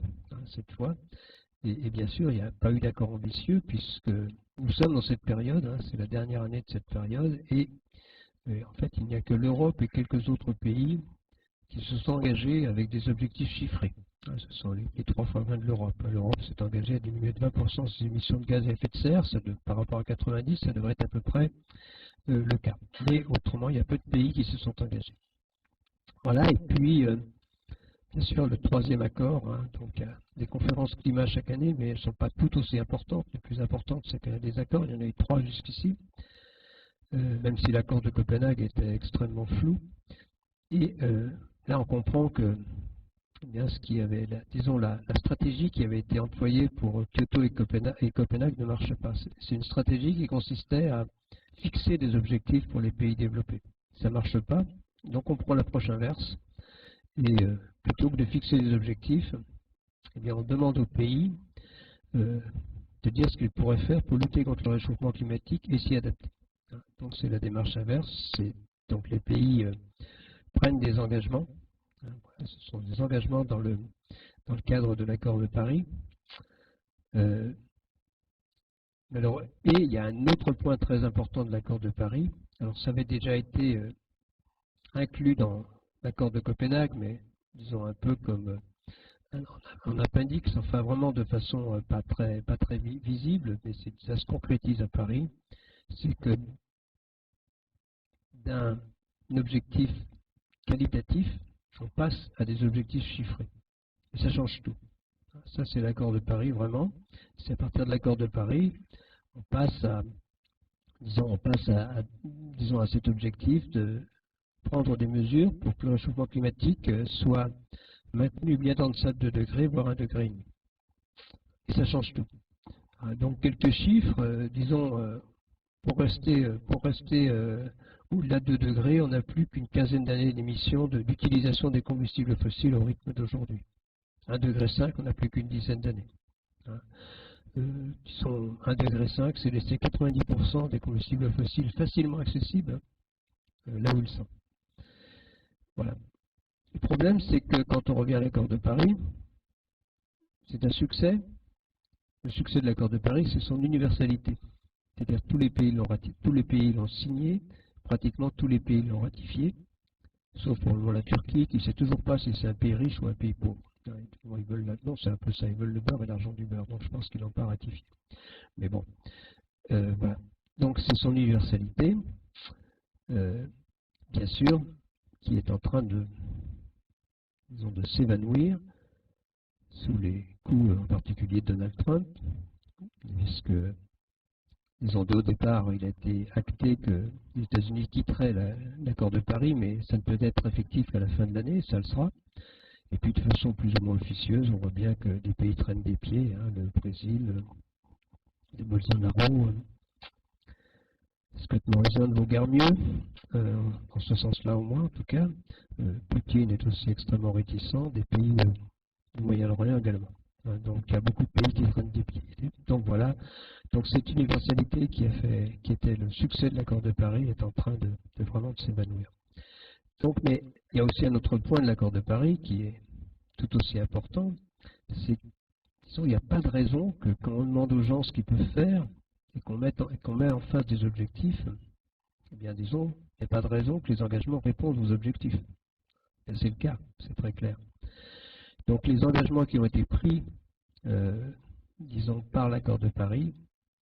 [SPEAKER 2] cette fois. Et bien sûr, il n'y a pas eu d'accord ambitieux puisque nous sommes dans cette période, c'est la dernière année de cette période, et en fait, il n'y a que l'Europe et quelques autres pays qui se sont engagés avec des objectifs chiffrés. Ce sont les 3 fois 20 de l'Europe. L'Europe s'est engagée à diminuer de 20% ses émissions de gaz à effet de serre. Par rapport à 90, ça devrait être à peu près le cas. Mais autrement, il y a peu de pays qui se sont engagés. Voilà, et puis, bien sûr, le troisième accord, donc il y a des conférences climat chaque année, mais elles ne sont pas toutes aussi importantes. Les plus importantes, c'est qu'il y a des accords, il y en a eu 3 jusqu'ici, même si l'accord de Copenhague était extrêmement flou. Et là, on comprend que eh bien, disons, la stratégie qui avait été employée pour Kyoto et Copenhague ne marche pas. C'est une stratégie qui consistait à fixer des objectifs pour les pays développés. Ça ne marche pas, donc on prend l'approche inverse. Et plutôt que de fixer des objectifs, eh bien, on demande aux pays de dire ce qu'ils pourraient faire pour lutter contre le réchauffement climatique et s'y adapter. Donc c'est la démarche inverse. Donc les pays prennent des engagements. Ce sont des engagements dans le cadre de l'accord de Paris. Et il y a un autre point très important de l'accord de Paris. Alors ça avait déjà été inclus dans l'accord de Copenhague, mais disons un peu comme en appendix, enfin vraiment de façon pas très visible, mais ça se concrétise à Paris. C'est que d'un objectif qualitatif, on passe à des objectifs chiffrés. Et ça change tout. Ça, c'est l'accord de Paris, vraiment. C'est à partir de l'accord de Paris, on passe à cet objectif de prendre des mesures pour que le réchauffement climatique soit maintenu bien dans deçà de 2 degrés, voire 1,5 degré. Et ça change tout. Donc, quelques chiffres, pour rester au-delà de 2 degrés, on n'a plus qu'une quinzaine d'années d'émissions d'utilisation des combustibles fossiles au rythme d'aujourd'hui. 1,5 degré, on n'a plus qu'une dizaine d'années. 1,5 degré, c'est laisser 90% des combustibles fossiles facilement accessibles là où ils sont. Voilà. Le problème, c'est que quand on revient à l'accord de Paris, c'est un succès. Le succès de l'accord de Paris, c'est son universalité. C'est-à-dire tous les pays l'ont signé, pratiquement tous les pays l'ont ratifié, sauf pour le moment la Turquie, qui ne sait toujours pas si c'est un pays riche ou un pays pauvre. Non, c'est un peu ça, ils veulent le beurre et l'argent du beurre, donc je pense qu'ils n'ont pas ratifié. Mais bon, voilà. Donc c'est son universalité, bien sûr, qui est en train de s'évanouir sous les coups en particulier de Donald Trump, puisque disons, au départ, il a été acté que les États-Unis quitteraient l'accord de Paris, mais ça ne peut être effectif qu'à la fin de l'année, ça le sera. Et puis de façon plus ou moins officieuse, on voit bien que des pays traînent des pieds, le Brésil, le Bolsonaro, Scott Morrison vaut guère mieux, en ce sens-là au moins en tout cas. Poutine est aussi extrêmement réticent, des pays du Moyen-Orient également. Donc il y a beaucoup de pays qui traînent des pieds. Donc voilà, donc cette universalité qui était le succès de l'accord de Paris est en train de vraiment de s'évanouir. Donc, mais il y a aussi un autre point de l'accord de Paris qui est tout aussi important, c'est qu'il n'y a pas de raison que quand on demande aux gens ce qu'ils peuvent faire et qu'on met en face des objectifs, eh bien disons, il n'y a pas de raison que les engagements répondent aux objectifs. C'est le cas, c'est très clair. Donc les engagements qui ont été pris, disons, par l'accord de Paris,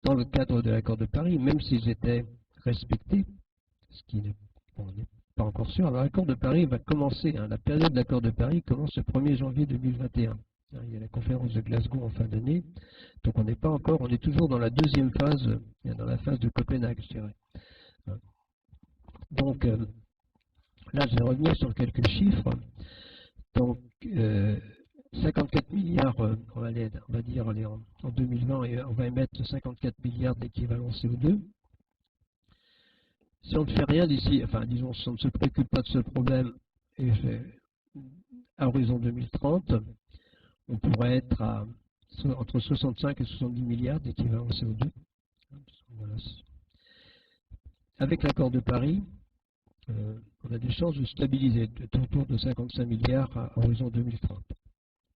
[SPEAKER 2] dans le cadre de l'accord de Paris, même s'ils étaient respecté, ce qui n'est pas encore sûr. Alors l'accord de Paris va commencer, la période de l'accord de Paris commence le 1er janvier 2021. Il y a la conférence de Glasgow en fin d'année, donc on n'est pas encore, on est toujours dans la deuxième phase, dans la phase de Copenhague, je dirais. Donc là, je vais revenir sur quelques chiffres. Donc 54 milliards, on va dire en 2020, et on va émettre 54 milliards d'équivalent CO2. Si on ne fait rien d'ici, enfin disons, si on ne se préoccupe pas de ce problème, et à horizon 2030, on pourrait être entre 65 et 70 milliards d'équivalent CO2. Voilà. Avec l'accord de Paris, on a des chances de stabiliser autour de 55 milliards à horizon 2030.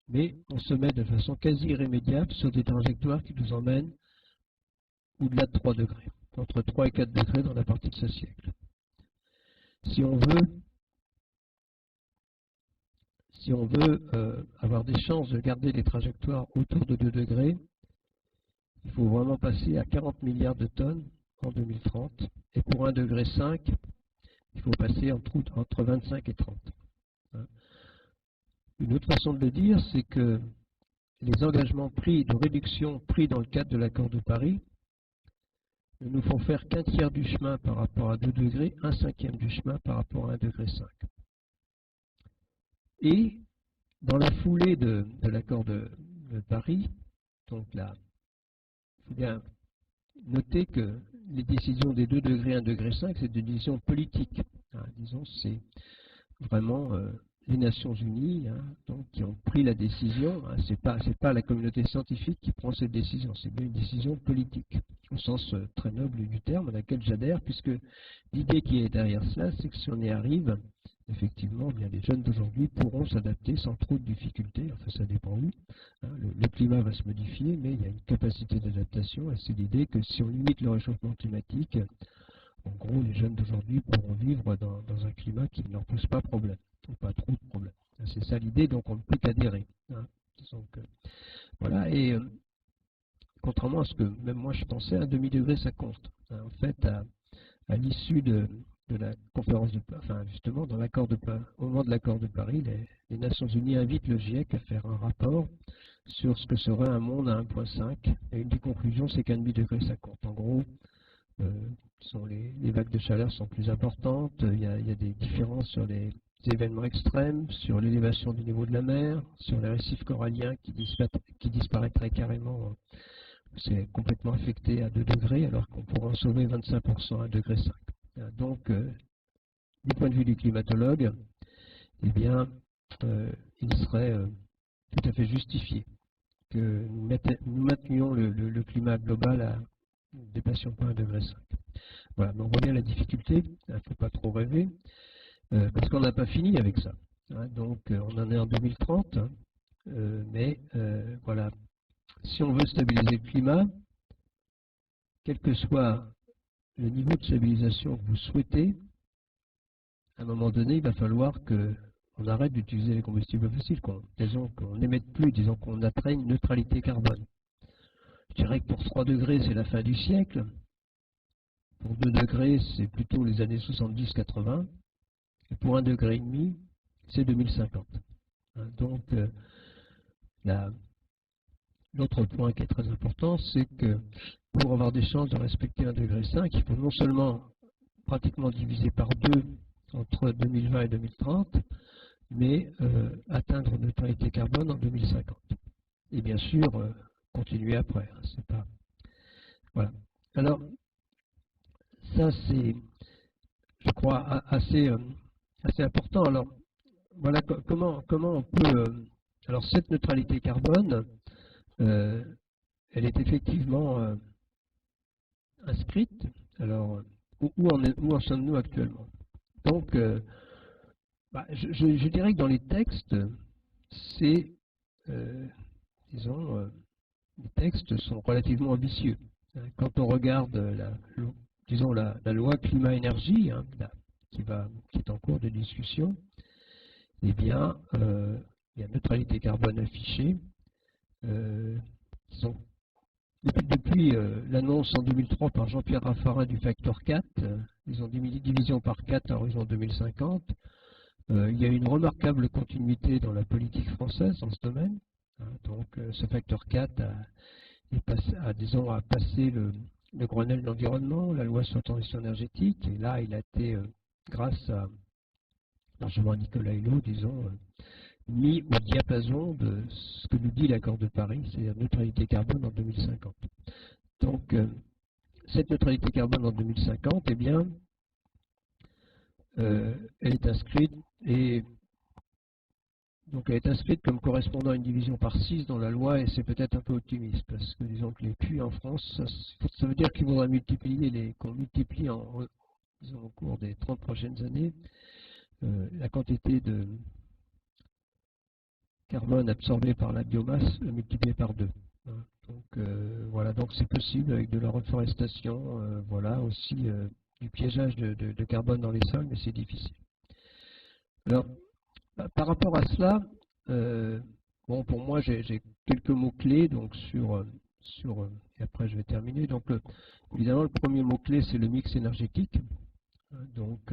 [SPEAKER 2] Mais on se met de façon quasi irrémédiable sur des trajectoires qui nous emmènent au-delà de 3 degrés, entre 3 et 4 degrés dans la partie de ce siècle. Si on veut avoir des chances de garder des trajectoires autour de 2 degrés, il faut vraiment passer à 40 milliards de tonnes en 2030. Et pour 1,5 degré, il faut passer entre 25 et 30. Une autre façon de le dire, c'est que les engagements de réduction pris dans le cadre de l'accord de Paris ne nous font faire qu'un tiers du chemin par rapport à 2 degrés, un cinquième du chemin par rapport à 1,5 degré. Et dans la foulée de l'accord de Paris, donc là, il faut bien noter que les décisions des 2 degrés, 1,5 degré, c'est des décisions politiques. Disons, c'est vraiment les Nations Unies donc, qui ont pris la décision. C'est pas la communauté scientifique qui prend cette décision, c'est bien une décision politique, au sens très noble du terme, à laquelle j'adhère, puisque l'idée qui est derrière cela, c'est que si on y arrive, effectivement, bien, les jeunes d'aujourd'hui pourront s'adapter sans trop de difficultés. Enfin, ça dépend où. Le climat va se modifier, mais il y a une capacité d'adaptation, et c'est l'idée que si on limite le réchauffement climatique, en gros, les jeunes d'aujourd'hui pourront vivre dans un climat qui ne leur pose pas problème, ou pas trop de problème. C'est ça l'idée, donc on ne peut qu'adhérer. Donc, voilà, et contrairement à ce que même moi je pensais, un demi-degré ça compte. En fait, à l'issue de la conférence de Paris, enfin justement dans l'accord de Paris, au moment de l'accord de Paris, les Nations Unies invitent le GIEC à faire un rapport sur ce que serait un monde à 1,5, et une des conclusions c'est qu'un demi-degré ça compte. En gros, les vagues de chaleur sont plus importantes, il y a des différences sur les événements extrêmes, sur l'élévation du niveau de la mer, sur les récifs coralliens qui disparaîtraient carrément. C'est complètement affecté à 2 degrés, alors qu'on pourrait en sauver 25% à 1,5 degré. Donc, du point de vue du climatologue, eh bien, il serait tout à fait justifié que nous maintenions le climat global à ne dépassions pas 1,5 degré. Voilà, mais on voit bien la difficulté, il ne faut pas trop rêver, parce qu'on n'a pas fini avec ça. Donc, on en est en 2030, mais voilà. Si on veut stabiliser le climat, quel que soit le niveau de stabilisation que vous souhaitez, à un moment donné, il va falloir qu'on arrête d'utiliser les combustibles fossiles, qu'on n'émette plus, disons qu'on atteigne une neutralité carbone. Je dirais que pour 3 degrés, c'est la fin du siècle. Pour 2 degrés, c'est plutôt les années 70-80. Et pour 1,5 degré, c'est 2050. Donc, l'autre point qui est très important, c'est que pour avoir des chances de respecter 1,5 degré, il faut non seulement pratiquement diviser par 2 entre 2020 et 2030, mais atteindre une neutralité carbone en 2050. Et bien sûr, continuer après. C'est pas... Voilà. Alors, ça c'est, je crois, assez important. Alors, voilà comment on peut... alors, cette neutralité carbone, elle est effectivement inscrite. Alors, où en sommes-nous actuellement? Donc, je dirais que dans les textes, c'est, disons, les textes sont relativement ambitieux. Quand on regarde la loi climat-énergie, qui est en cours de discussion, eh bien, il y a neutralité carbone affichée. Disons, depuis l'annonce en 2003 par Jean-Pierre Raffarin du facteur 4, ils ont division par 4 à l'horizon 2050, il y a une remarquable continuité dans la politique française dans ce domaine. Donc ce facteur 4 a passé le Grenelle de l'environnement, la loi sur la transition énergétique, et là il a été, grâce à largement à Nicolas Hulot, disons, mis au diapason de ce que nous dit l'accord de Paris, c'est-à-dire neutralité carbone en 2050. Donc cette neutralité carbone en 2050, eh bien, elle est inscrite donc elle est inscrite comme correspondant à une division par 6 dans la loi, et c'est peut-être un peu optimiste, parce que disons que les puits en France, ça veut dire qu'il faudra qu'on multiplie disons, au cours des 30 prochaines années la quantité de carbone absorbé par la biomasse multipliée par 2. Donc voilà, donc c'est possible avec de la reforestation, voilà, aussi du piégeage de carbone dans les sols, mais c'est difficile. Alors, par rapport à cela, bon, pour moi, j'ai quelques mots-clés donc et après je vais terminer. Donc, évidemment, le premier mot-clé, c'est le mix énergétique. Donc,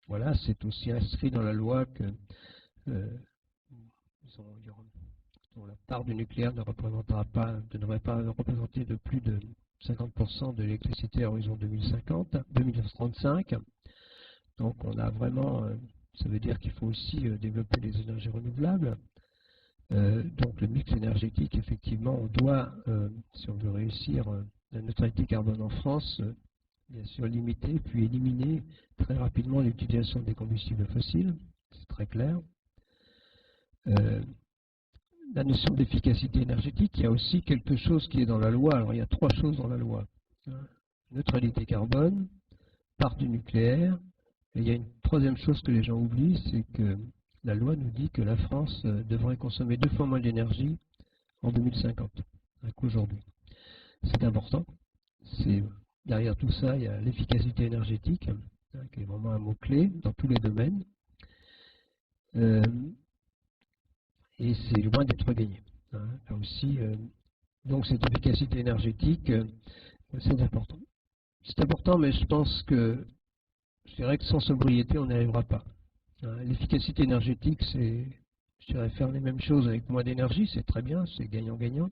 [SPEAKER 2] voilà, c'est aussi inscrit dans la loi que la part du nucléaire ne devrait pas représenter de plus de 50% de l'électricité à l'horizon 2035. Donc, on a vraiment... ça veut dire qu'il faut aussi développer les énergies renouvelables. Donc le mix énergétique, effectivement, on doit, si on veut réussir la neutralité carbone en France, bien sûr limiter puis éliminer très rapidement l'utilisation des combustibles fossiles, c'est très clair. La notion d'efficacité énergétique, il y a aussi quelque chose qui est dans la loi. Alors il y a 3 choses dans la loi. Neutralité carbone, part du nucléaire. Et il y a une 3e chose que les gens oublient, c'est que la loi nous dit que la France devrait consommer 2 fois moins d'énergie en 2050 qu'aujourd'hui. C'est important. Derrière tout ça, il y a l'efficacité énergétique, qui est vraiment un mot-clé dans tous les domaines. Et c'est loin d'être gagné. Là aussi, donc cette efficacité énergétique, c'est important. C'est important, mais je pense que je dirais que sans sobriété, on n'y arrivera pas. L'efficacité énergétique, c'est, je dirais, faire les mêmes choses avec moins d'énergie, c'est très bien, c'est gagnant-gagnant.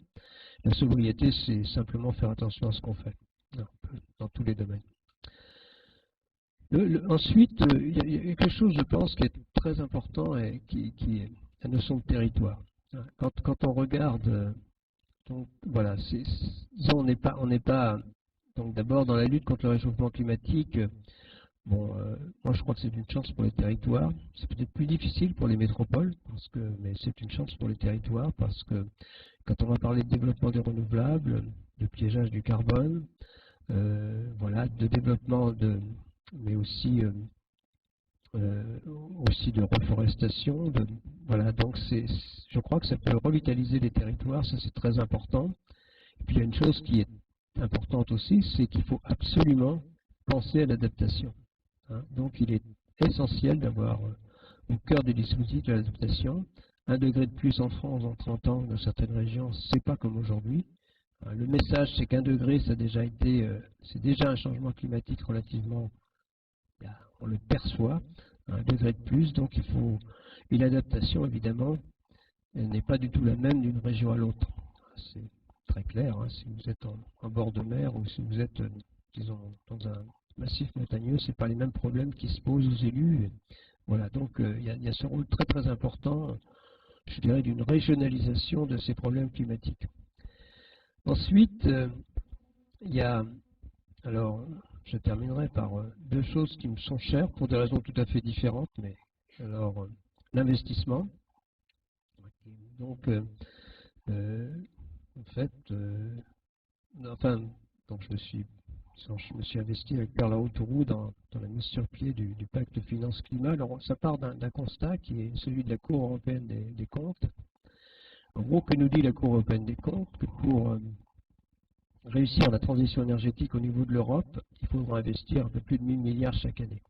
[SPEAKER 2] La sobriété, c'est simplement faire attention à ce qu'on fait, dans tous les domaines. Ensuite, il y a quelque chose, je pense, qui est très important et qui est la notion de territoire. Quand on regarde, donc voilà, on n'est pas, donc d'abord dans la lutte contre le réchauffement climatique. Bon, moi je crois que c'est une chance pour les territoires. C'est peut-être plus difficile pour les métropoles, mais c'est une chance pour les territoires parce que quand on va parler de développement des renouvelables, de piégeage du carbone, voilà, de développement mais aussi de reforestation, voilà, donc je crois que ça peut revitaliser les territoires, ça c'est très important. Et puis il y a une chose qui est importante aussi, c'est qu'il faut absolument penser à l'adaptation. Donc il est essentiel d'avoir au cœur des dispositifs de l'adaptation 1 degré de plus en France en 30 ans dans certaines régions, c'est pas comme aujourd'hui. Le message c'est qu'1 degré, c'est déjà un changement climatique relativement, on le perçoit, 1 degré de plus, donc il faut, et l'adaptation évidemment, elle n'est pas du tout la même d'une région à l'autre. C'est très clair, si vous êtes en bord de mer ou si vous êtes, disons, dans un massif montagneux, ce n'est pas les mêmes problèmes qui se posent aux élus. Voilà, donc il y a ce rôle très très important, je dirais, d'une régionalisation de ces problèmes climatiques. Ensuite, il y a, alors je terminerai par 2 choses qui me sont chères pour des raisons tout à fait différentes, mais alors l'investissement. Donc en fait, donc je me suis investi avec Pierre Laroutourou dans la mise sur pied du pacte finance-climat. Alors, ça part d'un constat qui est celui de la Cour européenne des comptes. En gros, que nous dit la Cour européenne des comptes? Que pour réussir la transition énergétique au niveau de l'Europe, il faudra investir un peu plus de 1000 milliards chaque année.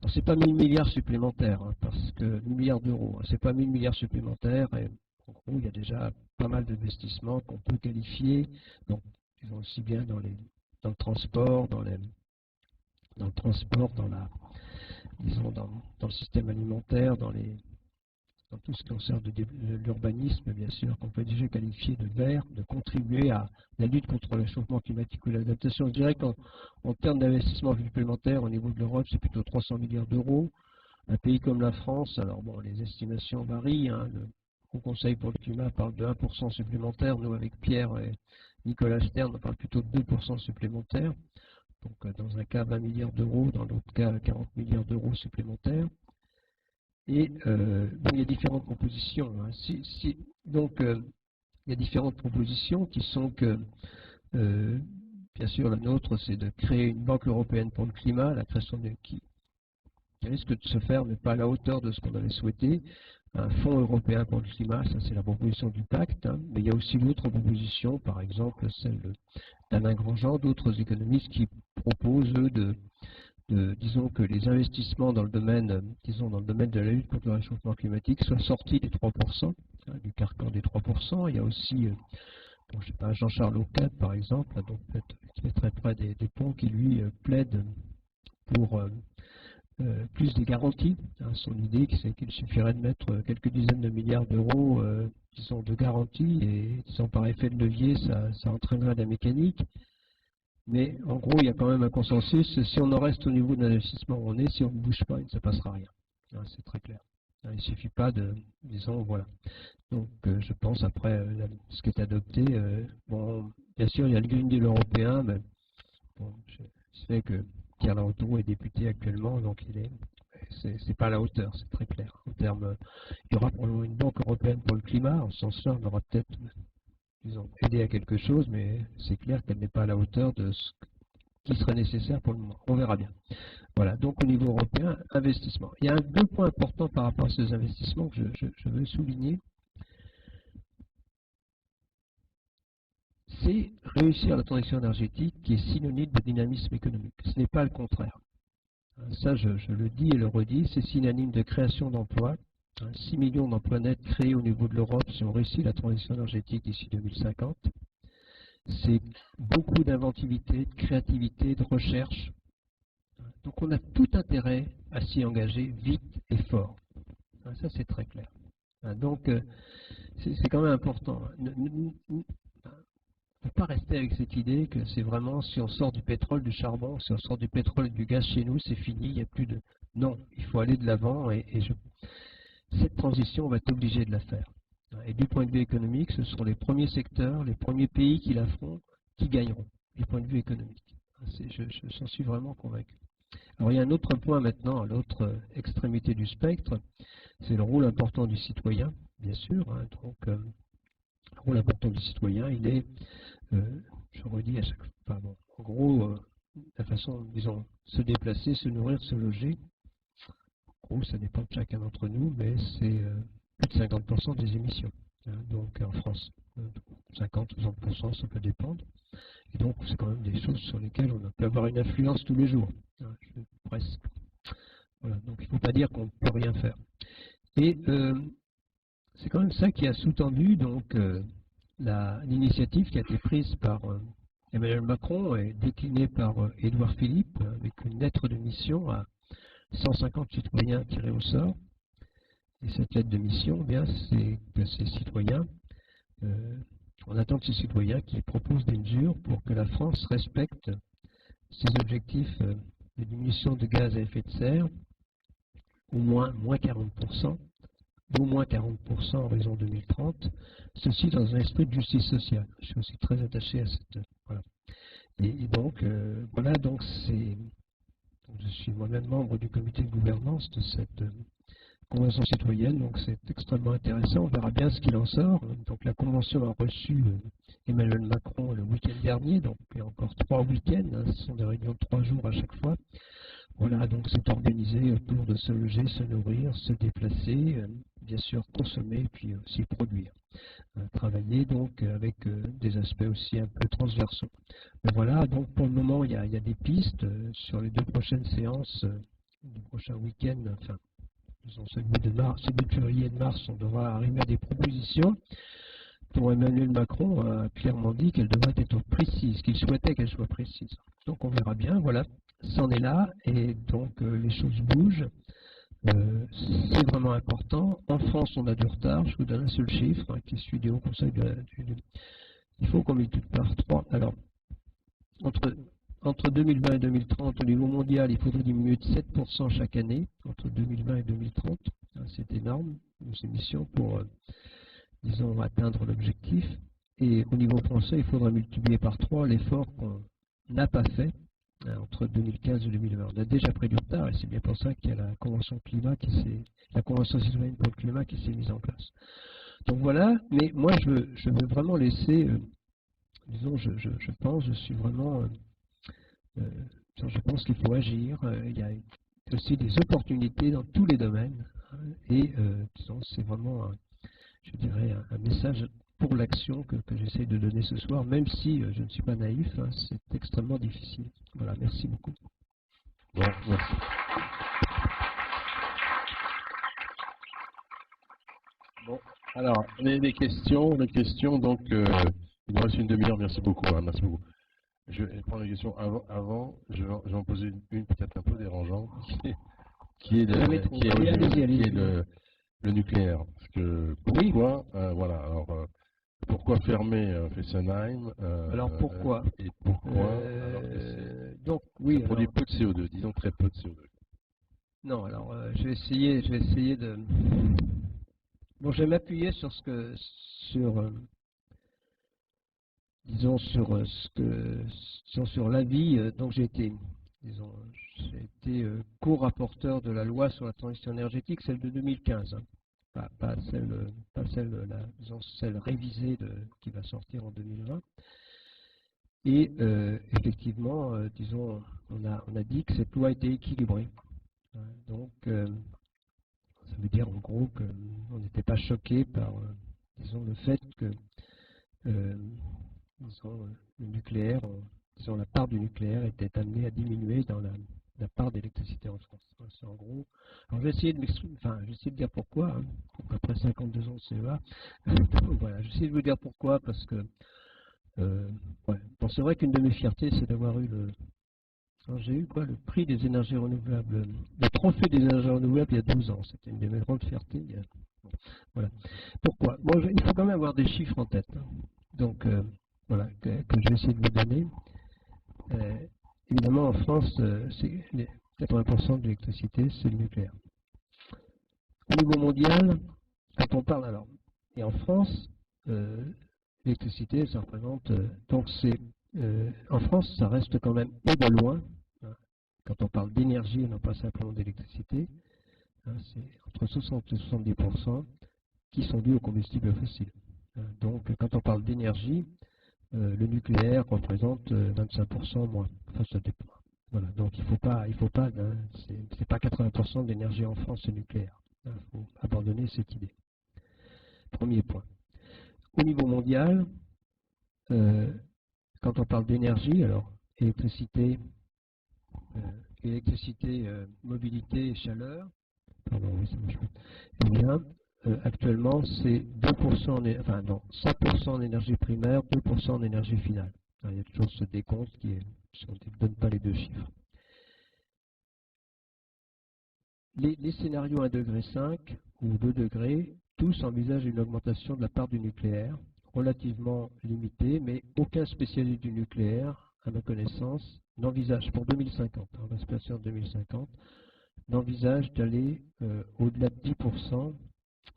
[SPEAKER 2] Alors, ce n'est pas 1000 milliards supplémentaires, parce que 1000 milliards d'euros, c'est pas 1000 milliards supplémentaires, et en gros, il y a déjà pas mal d'investissements qu'on peut qualifier, donc disons aussi bien dans le transport, dans le transport, disons dans le système alimentaire, dans tout ce qui concerne l'urbanisme, bien sûr, qu'on peut déjà qualifier de vert, de contribuer à la lutte contre le réchauffement climatique ou l'adaptation. Je dirais qu'en termes d'investissement supplémentaire au niveau de l'Europe, c'est plutôt 300 milliards d'euros. Un pays comme la France, alors bon, les estimations varient, hein, le Haut Conseil pour le climat parle de 1% supplémentaire, nous avec Pierre et Nicolas Stern, on parle plutôt de 2% supplémentaires. Donc dans un cas 20 milliards d'euros, dans l'autre cas 40 milliards d'euros supplémentaires. Et bon, il y a différentes propositions. Hein. Donc il y a différentes propositions qui sont que, bien sûr, la nôtre, c'est de créer une banque européenne pour le climat, la création qui risque de se faire, mais pas à la hauteur de ce qu'on avait souhaité. Un fonds européen pour le climat, ça c'est la proposition du pacte, hein. Mais il y a aussi d'autres propositions, par exemple celle d'Alain Grandjean, d'autres économistes qui proposent, eux, disons que les investissements dans le domaine, dans le domaine de la lutte contre le réchauffement climatique soient sortis des 3%, hein, du carcan des 3%. Il y a aussi, bon, je sais pas, Jean-Charles Aucade, par exemple, donc, qui est très près des ponts, qui lui plaide pour plus des garanties. Hein. Son idée, c'est qu'il suffirait de mettre quelques dizaines de milliards d'euros, disons, de garanties, et disons, par effet de levier, ça entraînerait la mécanique. Mais en gros, il y a quand même un consensus. Si on en reste au niveau de l'investissement où on est, si on ne bouge pas, il ne se passera rien. Hein, c'est très clair. Hein, il ne suffit pas de, disons, voilà. Donc, je pense, après ce qui est adopté, bon, bien sûr, il y a le Green Deal européen, mais bon, je sais que Pierre Laroutourou est député actuellement, donc c'est pas à la hauteur, c'est très clair. En termes, il y aura probablement une banque européenne pour le climat, en ce sens-là, on aura peut-être, disons, aidé à quelque chose, mais c'est clair qu'elle n'est pas à la hauteur de ce qui serait nécessaire pour le moment. On verra bien. Voilà, donc au niveau européen, investissement. Il y a deux points importants par rapport à ces investissements que je veux souligner. C'est réussir la transition énergétique qui est synonyme de dynamisme économique. Ce n'est pas le contraire. Ça, je le dis et le redis, c'est synonyme de création d'emplois. 6 millions d'emplois nets créés au niveau de l'Europe si on réussit la transition énergétique d'ici 2050. C'est beaucoup d'inventivité, de créativité, de recherche. Donc on a tout intérêt à s'y engager vite et fort. Ça, c'est très clair. Donc, c'est quand même important. Ne pas rester avec cette idée que c'est vraiment si on sort du pétrole, du charbon, si on sort du pétrole et du gaz chez nous, c'est fini, il n'y a plus de... Non, il faut aller de l'avant cette transition, on va être obligé de la faire. Et du point de vue économique, ce sont les premiers secteurs, les premiers pays qui la feront, qui gagneront, du point de vue économique. Je s'en suis vraiment convaincu. Alors il y a un autre point maintenant, à l'autre extrémité du spectre, c'est le rôle important du citoyen, bien sûr. Hein. Donc, le rôle important du citoyen, il est, je redis à chaque fois, bon, en gros, la façon, disons, se déplacer, se nourrir, se loger. En gros, ça dépend de chacun d'entre nous, mais c'est plus de 50% des émissions. Hein, donc en France, 50 ou 60%, ça peut dépendre. Et donc, c'est quand même des choses sur lesquelles on peut avoir une influence tous les jours. Hein, presque. Voilà, donc il ne faut pas dire qu'on ne peut rien faire. Et c'est quand même ça qui a sous-tendu donc l'initiative qui a été prise par Emmanuel Macron et déclinée par Édouard Philippe avec une lettre de mission à 150 citoyens tirés au sort. Et cette lettre de mission, bien, c'est que ces citoyens, on attend de ces citoyens qui proposent des mesures pour que la France respecte ses objectifs de diminution de gaz à effet de serre, au moins 40%, d'au moins 40% en horizon 2030, ceci dans un esprit de justice sociale. Je suis aussi très attaché à cette... Voilà. Et donc, voilà, donc je suis moi-même membre du comité de gouvernance de cette convention citoyenne, donc c'est extrêmement intéressant, on verra bien ce qu'il en sort. Donc la convention a reçu Emmanuel Macron le week-end dernier, donc il y a encore 3 week-ends, hein, ce sont des réunions de 3 jours à chaque fois. Voilà, donc c'est organisé autour de se loger, se nourrir, se déplacer, bien sûr consommer, puis aussi produire. Travailler donc avec des aspects aussi un peu transversaux. Mais voilà, donc pour le moment, il y a des pistes sur les 2 prochaines séances, du prochain week-end, enfin, disons, celui de février et de mars, on devra arriver à des propositions dont Emmanuel Macron a clairement dit qu'elles devraient être précises, qu'il souhaitait qu'elles soient précises. Donc on verra bien, voilà, c'en est là, et donc les choses bougent. C'est vraiment important. En France, on a du retard. Je vous donne un seul chiffre qui est celui du Haut Conseil il faut qu'on multiplie par 3. Alors, entre 2020 et 2030, au niveau mondial, il faudrait diminuer de 7% chaque année, entre 2020 et 2030. C'est énorme, nos émissions, pour, disons, atteindre l'objectif. Et au niveau français, il faudra multiplier par 3 l'effort qu'on n'a pas fait entre 2015 et 2020. On a déjà pris du retard, et c'est bien pour ça qu'il y a la Convention climat la Convention citoyenne pour le climat qui s'est mise en place. Donc voilà, mais moi je veux vraiment laisser, disons, je suis vraiment, je pense qu'il faut agir. Il y a aussi des opportunités dans tous les domaines, et disons, c'est vraiment, je dirais, un message pour l'action que j'essaie de donner ce soir, même si je ne suis pas naïf, c'est extrêmement difficile. Voilà, merci beaucoup.
[SPEAKER 1] Bon, merci. Bon, alors, les questions, donc, il nous reste une demi-heure, merci beaucoup, merci beaucoup. Je vais prendre les questions avant je vais en poser une peut-être un peu dérangeante, qui est le nucléaire. Parce que pourquoi, voilà, alors, pourquoi fermer Fessenheim
[SPEAKER 2] Alors pourquoi
[SPEAKER 1] et pourquoi alors que
[SPEAKER 2] donc oui,
[SPEAKER 1] ça produit peu de CO2, disons très peu de CO2.
[SPEAKER 2] Non, alors je vais essayer de. Bon, je vais m'appuyer sur disons sur l'avis. Donc j'ai été co-rapporteur de la loi sur la transition énergétique, celle de 2015. Pas celle révisée qui va sortir en 2020. Et effectivement, disons, on a dit que cette loi était équilibrée. Donc, ça veut dire en gros qu'on n'était pas choqué par, disons, le fait que disons, le nucléaire, disons, la part du nucléaire était amenée à diminuer dans la part d'électricité en France. C'est en gros. Alors, je vais essayer de dire pourquoi. Après 52 ans de CEA, voilà, je vais essayer de vous dire pourquoi, parce que bon, c'est vrai qu'une de mes fiertés, c'est d'avoir eu j'ai eu le prix des énergies renouvelables, le trophée des énergies renouvelables il y a 12 ans. C'était une de mes grandes fiertés. Voilà. Pourquoi? Bon, il faut quand même avoir des chiffres en tête. Donc, voilà, que je vais essayer de vous donner. Évidemment, en France, 80% de l'électricité, c'est le nucléaire. Au niveau mondial, quand on parle alors, et en France, l'électricité, ça représente, donc c'est, en France, ça reste quand même, et de loin, quand on parle d'énergie et non pas simplement d'électricité, c'est entre 60 et 70% qui sont dus aux combustibles fossiles. Donc, quand on parle d'énergie, le nucléaire représente 25% moins. Enfin, ça dépend. Voilà. Donc, il faut pas, c'est pas 80% de l'énergie en France, c'est nucléaire. Il faut abandonner cette idée. Premier point. Au niveau mondial, quand on parle d'énergie, alors électricité, mobilité et chaleur, pardon, oui, ça marche pas. Eh bien, actuellement, c'est 2%, enfin non, 100% en énergie primaire, 2% en énergie finale. Alors, il y a toujours ce décompte qui ne donne pas les deux chiffres. Les scénarios 1,5 degré ou 2 degrés, tous envisagent une augmentation de la part du nucléaire, relativement limitée, mais aucun spécialiste du nucléaire, à ma connaissance, n'envisage pour 2050, on va se passer en 2050, n'envisage d'aller au-delà de 10%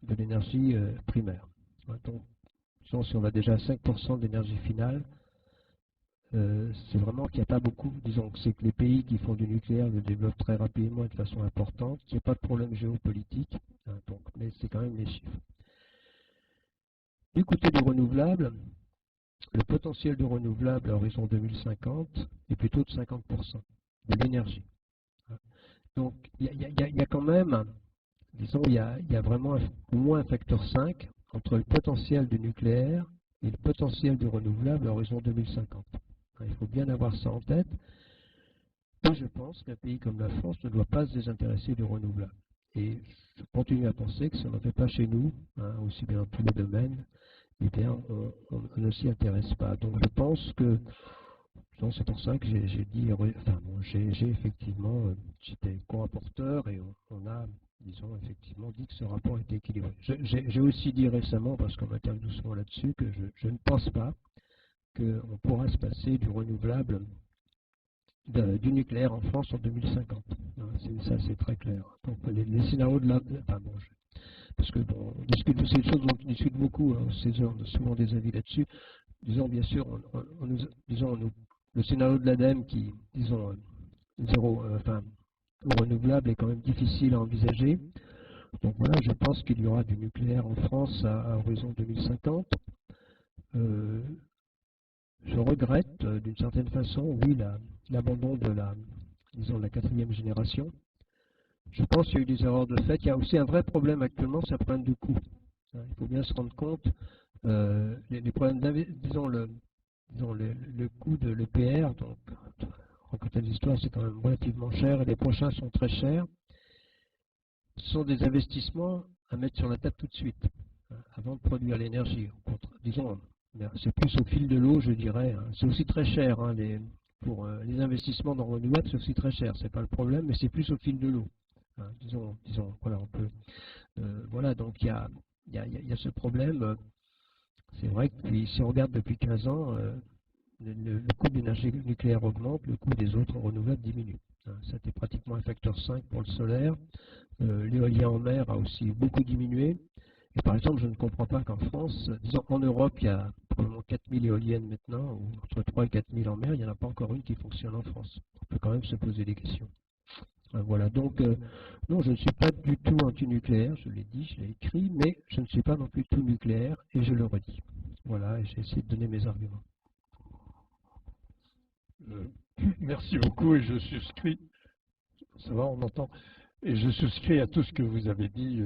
[SPEAKER 2] de l'énergie primaire. Donc, si on a déjà 5% d'énergie finale, c'est vraiment qu'il n'y a pas beaucoup, disons que c'est que les pays qui font du nucléaire le développent très rapidement et de façon importante, qu'il n'y a pas de problème géopolitique, donc, mais c'est quand même les chiffres. Du côté du renouvelable, le potentiel de renouvelable à horizon 2050 est plutôt de 50% de l'énergie. Donc il y a quand même, disons, il y a vraiment au moins un facteur 5 entre le potentiel du nucléaire et le potentiel du renouvelable à horizon 2050. Il faut bien avoir ça en tête. Et je pense qu'un pays comme la France ne doit pas se désintéresser du renouvelable. Et je continue à penser que si on n'en fait pas chez nous, hein, aussi bien dans tous les domaines, eh bien, on ne s'y intéresse pas. Donc je pense que c'est pour ça que j'ai dit, enfin bon, j'ai effectivement, j'étais co-rapporteur et on a, disons, effectivement dit que ce rapport était équilibré. J'ai aussi dit récemment, parce qu'on m'interviewe souvent là-dessus, que je ne pense pas qu'on pourra se passer du renouvelable, du nucléaire en France en 2050. Ça, c'est très clair. Donc les scénarios de la... Enfin bon, parce que bon, on discute de ces choses, on discute beaucoup, hein, on a souvent des avis là-dessus. Disons, bien sûr, le scénario de l'ADEME qui, disons, au renouvelable est quand même difficile à envisager. Donc voilà, je pense qu'il y aura du nucléaire en France à horizon 2050. Je regrette, d'une certaine façon, oui, l'abandon de la 4e génération. Je pense qu'il y a eu des erreurs de fait. Il y a aussi un vrai problème actuellement, c'est un problème de coût. Il faut bien se rendre compte, les problèmes, disons, le coût de l'EPR, donc en côté de l'histoire, c'est quand même relativement cher, et les prochains sont très chers. Ce sont des investissements à mettre sur la table tout de suite, avant de produire l'énergie. Disons, c'est plus au fil de l'eau, je dirais. C'est aussi très cher, hein, pour les investissements dans le renouvelable, c'est aussi très cher. C'est pas le problème, mais c'est plus au fil de l'eau. Disons, voilà, on peut. Voilà, donc il y a ce problème. C'est vrai que si on regarde depuis 15 ans, le coût de l'énergie nucléaire augmente, le coût des autres renouvelables diminue. C'était pratiquement un facteur 5 pour le solaire. L'éolien en mer a aussi beaucoup diminué. Et par exemple, je ne comprends pas qu'en France, disons en Europe, il y a probablement 4000 éoliennes maintenant, ou entre 3 et 4000 en mer, il n'y en a pas encore une qui fonctionne en France. On peut quand même se poser des questions. Voilà, donc non, je ne suis pas du tout anti-nucléaire, je l'ai dit, je l'ai écrit, mais je ne suis pas non plus tout nucléaire, et je le redis. Voilà, et j'ai essayé de donner mes arguments.
[SPEAKER 4] Merci beaucoup, et je souscris, ça va, on entend, et je souscris à tout ce que vous avez dit,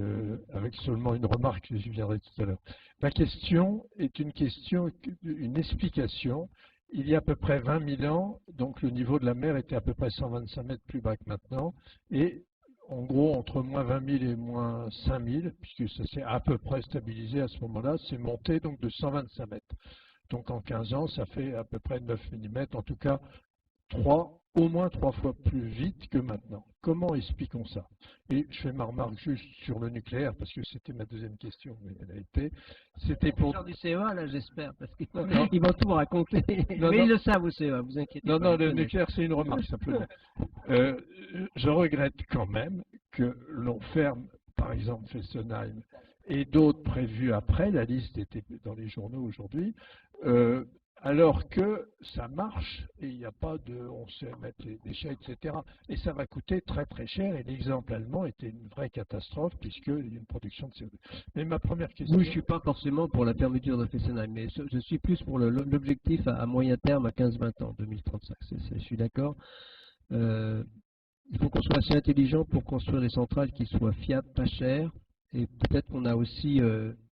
[SPEAKER 4] avec seulement une remarque, j'y viendrai tout à l'heure. Ma question est une explication. Il y a à peu près 20 000 ans, donc le niveau de la mer était à peu près 125 mètres plus bas que maintenant, et en gros entre moins 20 000 et moins 5 000, puisque ça s'est à peu près stabilisé à ce moment-là, c'est monté donc de 125 mètres. Donc en 15 ans, ça fait à peu près 9 mm, en tout cas au moins 3 fois plus vite que maintenant. Comment expliquons ça? Et je fais ma remarque juste sur le nucléaire, parce que c'était ma deuxième question, mais elle a été. C'était pour...
[SPEAKER 2] du CEA, là, j'espère, parce qu'ils vont tout me raconter. Mais ils le savent au CEA, vous inquiétez pas.
[SPEAKER 4] Non, le nucléaire, c'est une remarque, simplement. Je regrette quand même que l'on ferme, par exemple, Fessenheim, et d'autres prévus après, la liste était dans les journaux aujourd'hui, alors que ça marche et il n'y a pas de, on sait mettre les déchets, etc. Et ça va coûter très très cher, et l'exemple allemand était une vraie catastrophe puisqu'il y a une production de CO2. Mais ma première question...
[SPEAKER 2] Oui, je ne suis pas forcément pour la fermeture de Fessenheim, mais je suis plus pour l'objectif à moyen terme à 15-20 ans, 2035, je suis d'accord. Il faut qu'on soit assez intelligent pour construire des centrales qui soient fiables, pas chères, et peut-être qu'on a aussi,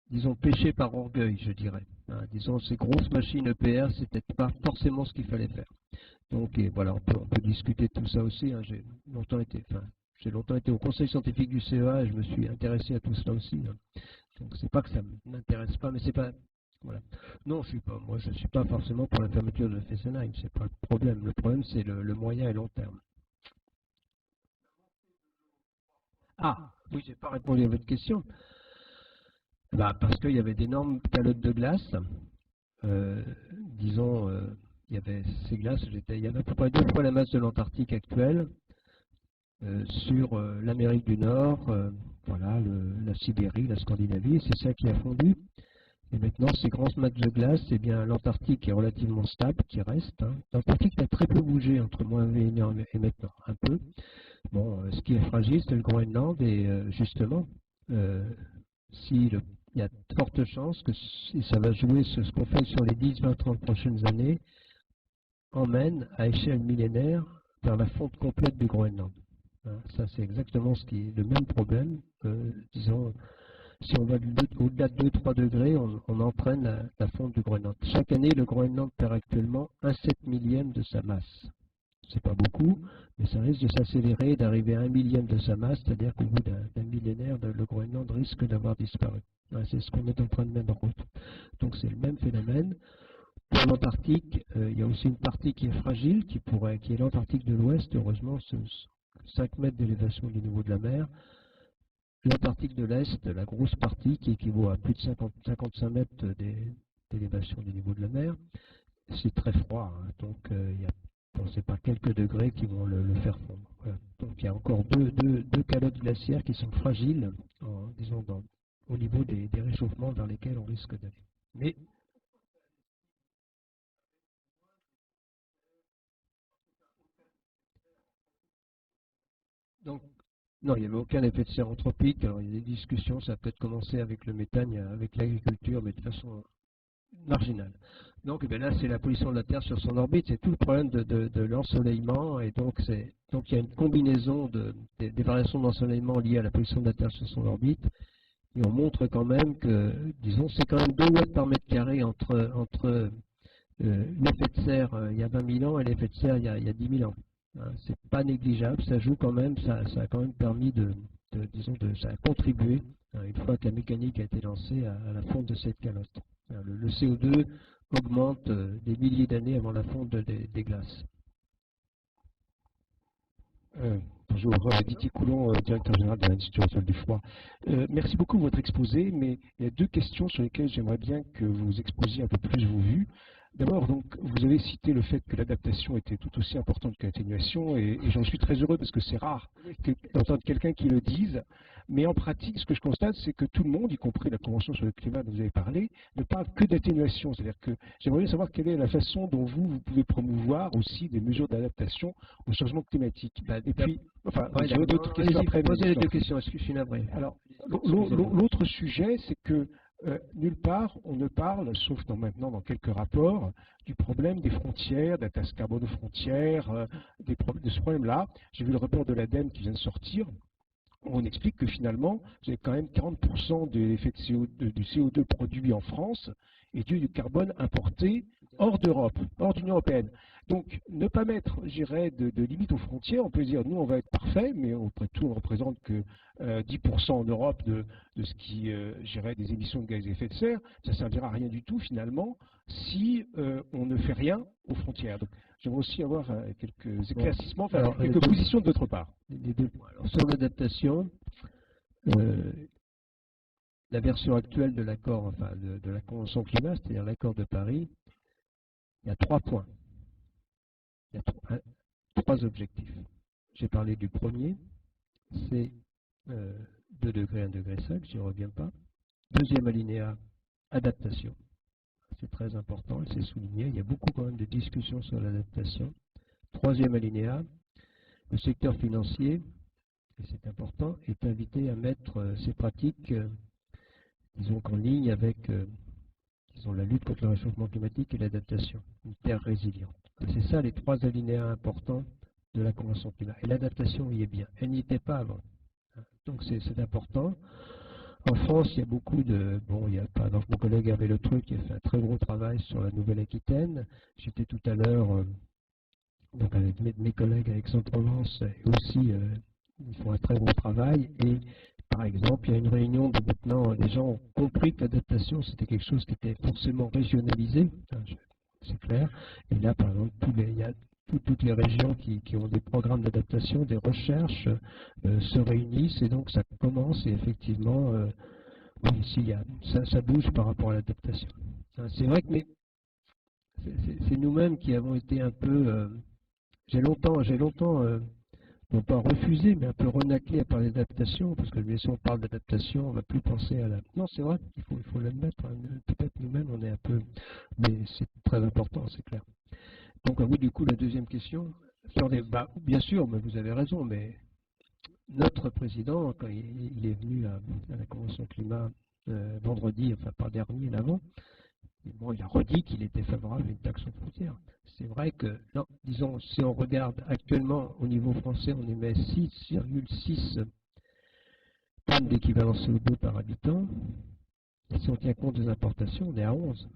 [SPEAKER 2] disons, péché par orgueil, je dirais. Disons, ces grosses machines EPR, c'est peut-être pas forcément ce qu'il fallait faire. Donc, et voilà, on peut discuter de tout ça aussi. J'ai longtemps été au conseil scientifique du CEA et je me suis intéressé à tout cela aussi. Donc, c'est pas que ça m'intéresse pas, mais c'est pas... Voilà. Non, moi, je suis pas forcément pour la fermeture de Fessenheim, c'est pas le problème. Le problème, c'est le moyen et long terme. Ah, oui, j'ai pas répondu à votre question. Parce qu'il y avait d'énormes calottes de glace. Disons, il y avait ces glaces, il y avait à peu près 2 fois la masse de l'Antarctique actuelle sur l'Amérique du Nord, voilà, la Sibérie, la Scandinavie, c'est ça qui a fondu. Et maintenant, ces grosses masses de glace, eh bien, l'Antarctique est relativement stable, qui reste. L'Antarctique a très peu bougé entre moins 21 ans et maintenant, un peu. Bon, ce qui est fragile, c'est le Groenland, et justement, il y a de fortes chances que si ça va jouer ce qu'on fait sur les 10, 20, 30 prochaines années, emmène à échelle millénaire vers la fonte complète du Groenland. Ça, c'est exactement le même problème. Disons, si on va au-delà de 2-3 degrés, on entraîne la fonte du Groenland. Chaque année, le Groenland perd actuellement 1/7 millième de sa masse. c'est pas beaucoup, mais ça risque de s'accélérer, d'arriver à 1/1000 de sa masse, c'est-à-dire qu'au bout d'un millénaire, le Groenland risque d'avoir disparu. C'est ce qu'on est en train de mettre en route. Donc c'est le même phénomène. Pour l'Antarctique, il y a aussi une partie qui est fragile, qui est l'Antarctique de l'Ouest, heureusement, 5 mètres d'élévation du niveau de la mer. L'Antarctique de l'Est, la grosse partie, qui équivaut à plus de 55 mètres d'élévation du niveau de la mer, c'est très froid, hein, donc c'est pas quelques degrés qui vont le faire fondre. Voilà. Donc il y a encore deux calottes glaciaires qui sont fragiles, disons, au niveau des réchauffements vers lesquels on risque d'aller. Mais donc, non, il n'y avait aucun effet de serre anthropique. Alors, il y a des discussions, ça a peut-être commencé avec le méthane, avec l'agriculture, mais de façon marginale. Donc, eh bien là, c'est la position de la Terre sur son orbite, c'est tout le problème de l'ensoleillement, et donc il y a une combinaison des variations d'ensoleillement liées à la position de la Terre sur son orbite, et on montre quand même que, disons, c'est quand même 2 watts par mètre carré entre l'effet de serre il y a 20 000 ans et l'effet de serre il y a 10 000 ans. Hein, c'est pas négligeable, ça joue quand même, ça a quand même permis ça a contribué, hein, une fois que la mécanique a été lancée, à la fonte de cette calotte. Hein, le CO2 augmente des milliers d'années avant la fonte des glaces.
[SPEAKER 5] Bonjour, Didier Coulon, directeur général de l'Institut Oswald Dufroy. Merci beaucoup pour votre exposé, mais il y a 2 questions sur lesquelles j'aimerais bien que vous exposiez un peu plus vos vues. D'abord, donc, vous avez cité le fait que l'adaptation était tout aussi importante que l'atténuation, et j'en suis très heureux parce que c'est rare d'entendre quelqu'un qui le dise. Mais en pratique, ce que je constate, c'est que tout le monde, y compris la Convention sur le climat dont vous avez parlé, ne parle que d'atténuation. C'est-à-dire que j'aimerais bien savoir quelle est la façon dont vous pouvez promouvoir aussi des mesures d'adaptation au changement climatique. Et puis, enfin, j'aurai d'autres questions après.
[SPEAKER 2] Posez les 2 questions, est-ce que je suis navré?
[SPEAKER 5] Alors, l'autre sujet, c'est que nulle part on ne parle, sauf maintenant dans quelques rapports, du problème des frontières, de la taxe carbone aux frontières, de ce problème-là. J'ai vu le rapport de l'ADEME qui vient de sortir, où on explique que finalement, vous avez quand même 40% de l'effet du CO2 produit en France et du carbone importé hors d'Europe, hors d'Union européenne. Donc, ne pas mettre, je dirais, de limite aux frontières, on peut dire, nous, on va être parfait, mais après tout, on ne représente que 10% en Europe de ce qui, je dirais, des émissions de gaz à effet de serre. Ça ne servira à rien du tout, finalement, si on ne fait rien aux frontières. Donc, j'aimerais aussi avoir quelques éclaircissements, enfin, quelques positions de votre part.
[SPEAKER 2] Les 2 points. Alors, sur l'adaptation, la version actuelle de l'accord, enfin, de la Convention climat, c'est-à-dire l'accord de Paris, il y a 3 points. Il y a 3 objectifs. J'ai parlé du premier, c'est 2 degrés, 1 degré 5, j'y reviens pas. Deuxième alinéa, adaptation. C'est très important, c'est souligné. Il y a beaucoup quand même de discussions sur l'adaptation. Troisième alinéa, le secteur financier, et c'est important, est invité à mettre ses pratiques, disons qu'en ligne avec la lutte contre le réchauffement climatique et l'adaptation, une terre résiliente. C'est ça les 3 alinéas importants de la Convention climat. Et l'adaptation y est bien. Elle n'y était pas avant. Donc c'est important. En France, il y a beaucoup de... Bon, il y a par exemple mon collègue Hervé Le Truc qui a fait un très gros travail sur la Nouvelle-Aquitaine. J'étais tout à l'heure donc avec mes collègues à Aix-en-Provence et aussi ils font un très gros travail. Et par exemple, il y a une réunion de maintenant, les gens ont compris que l'adaptation c'était quelque chose qui était forcément régionalisé. C'est clair. Et là, par exemple, il y a toutes les régions qui ont des programmes d'adaptation, des recherches, se réunissent et donc ça commence et effectivement, oui, ça bouge par rapport à l'adaptation. C'est vrai que c'est nous-mêmes qui avons été un peu, j'ai longtemps, non pas refusé, mais un peu renaclé à parler d'adaptation, parce que si on parle d'adaptation, on ne va plus penser à la... Non, c'est vrai, il faut l'admettre, hein. Peut-être nous-mêmes, on est un peu... Mais c'est très important, c'est clair. Donc oui, du coup, la deuxième question, sur les... bien sûr, mais vous avez raison, mais notre président, quand il est venu à la Convention climat vendredi, enfin pas dernier, l'avant, bon, il a redit qu'il était favorable à une taxe aux frontières. C'est vrai que, non, disons, si on regarde actuellement au niveau français, on émet 6,6 tonnes d'équivalent CO2 par habitant. Et si on tient compte des importations, on est à 11.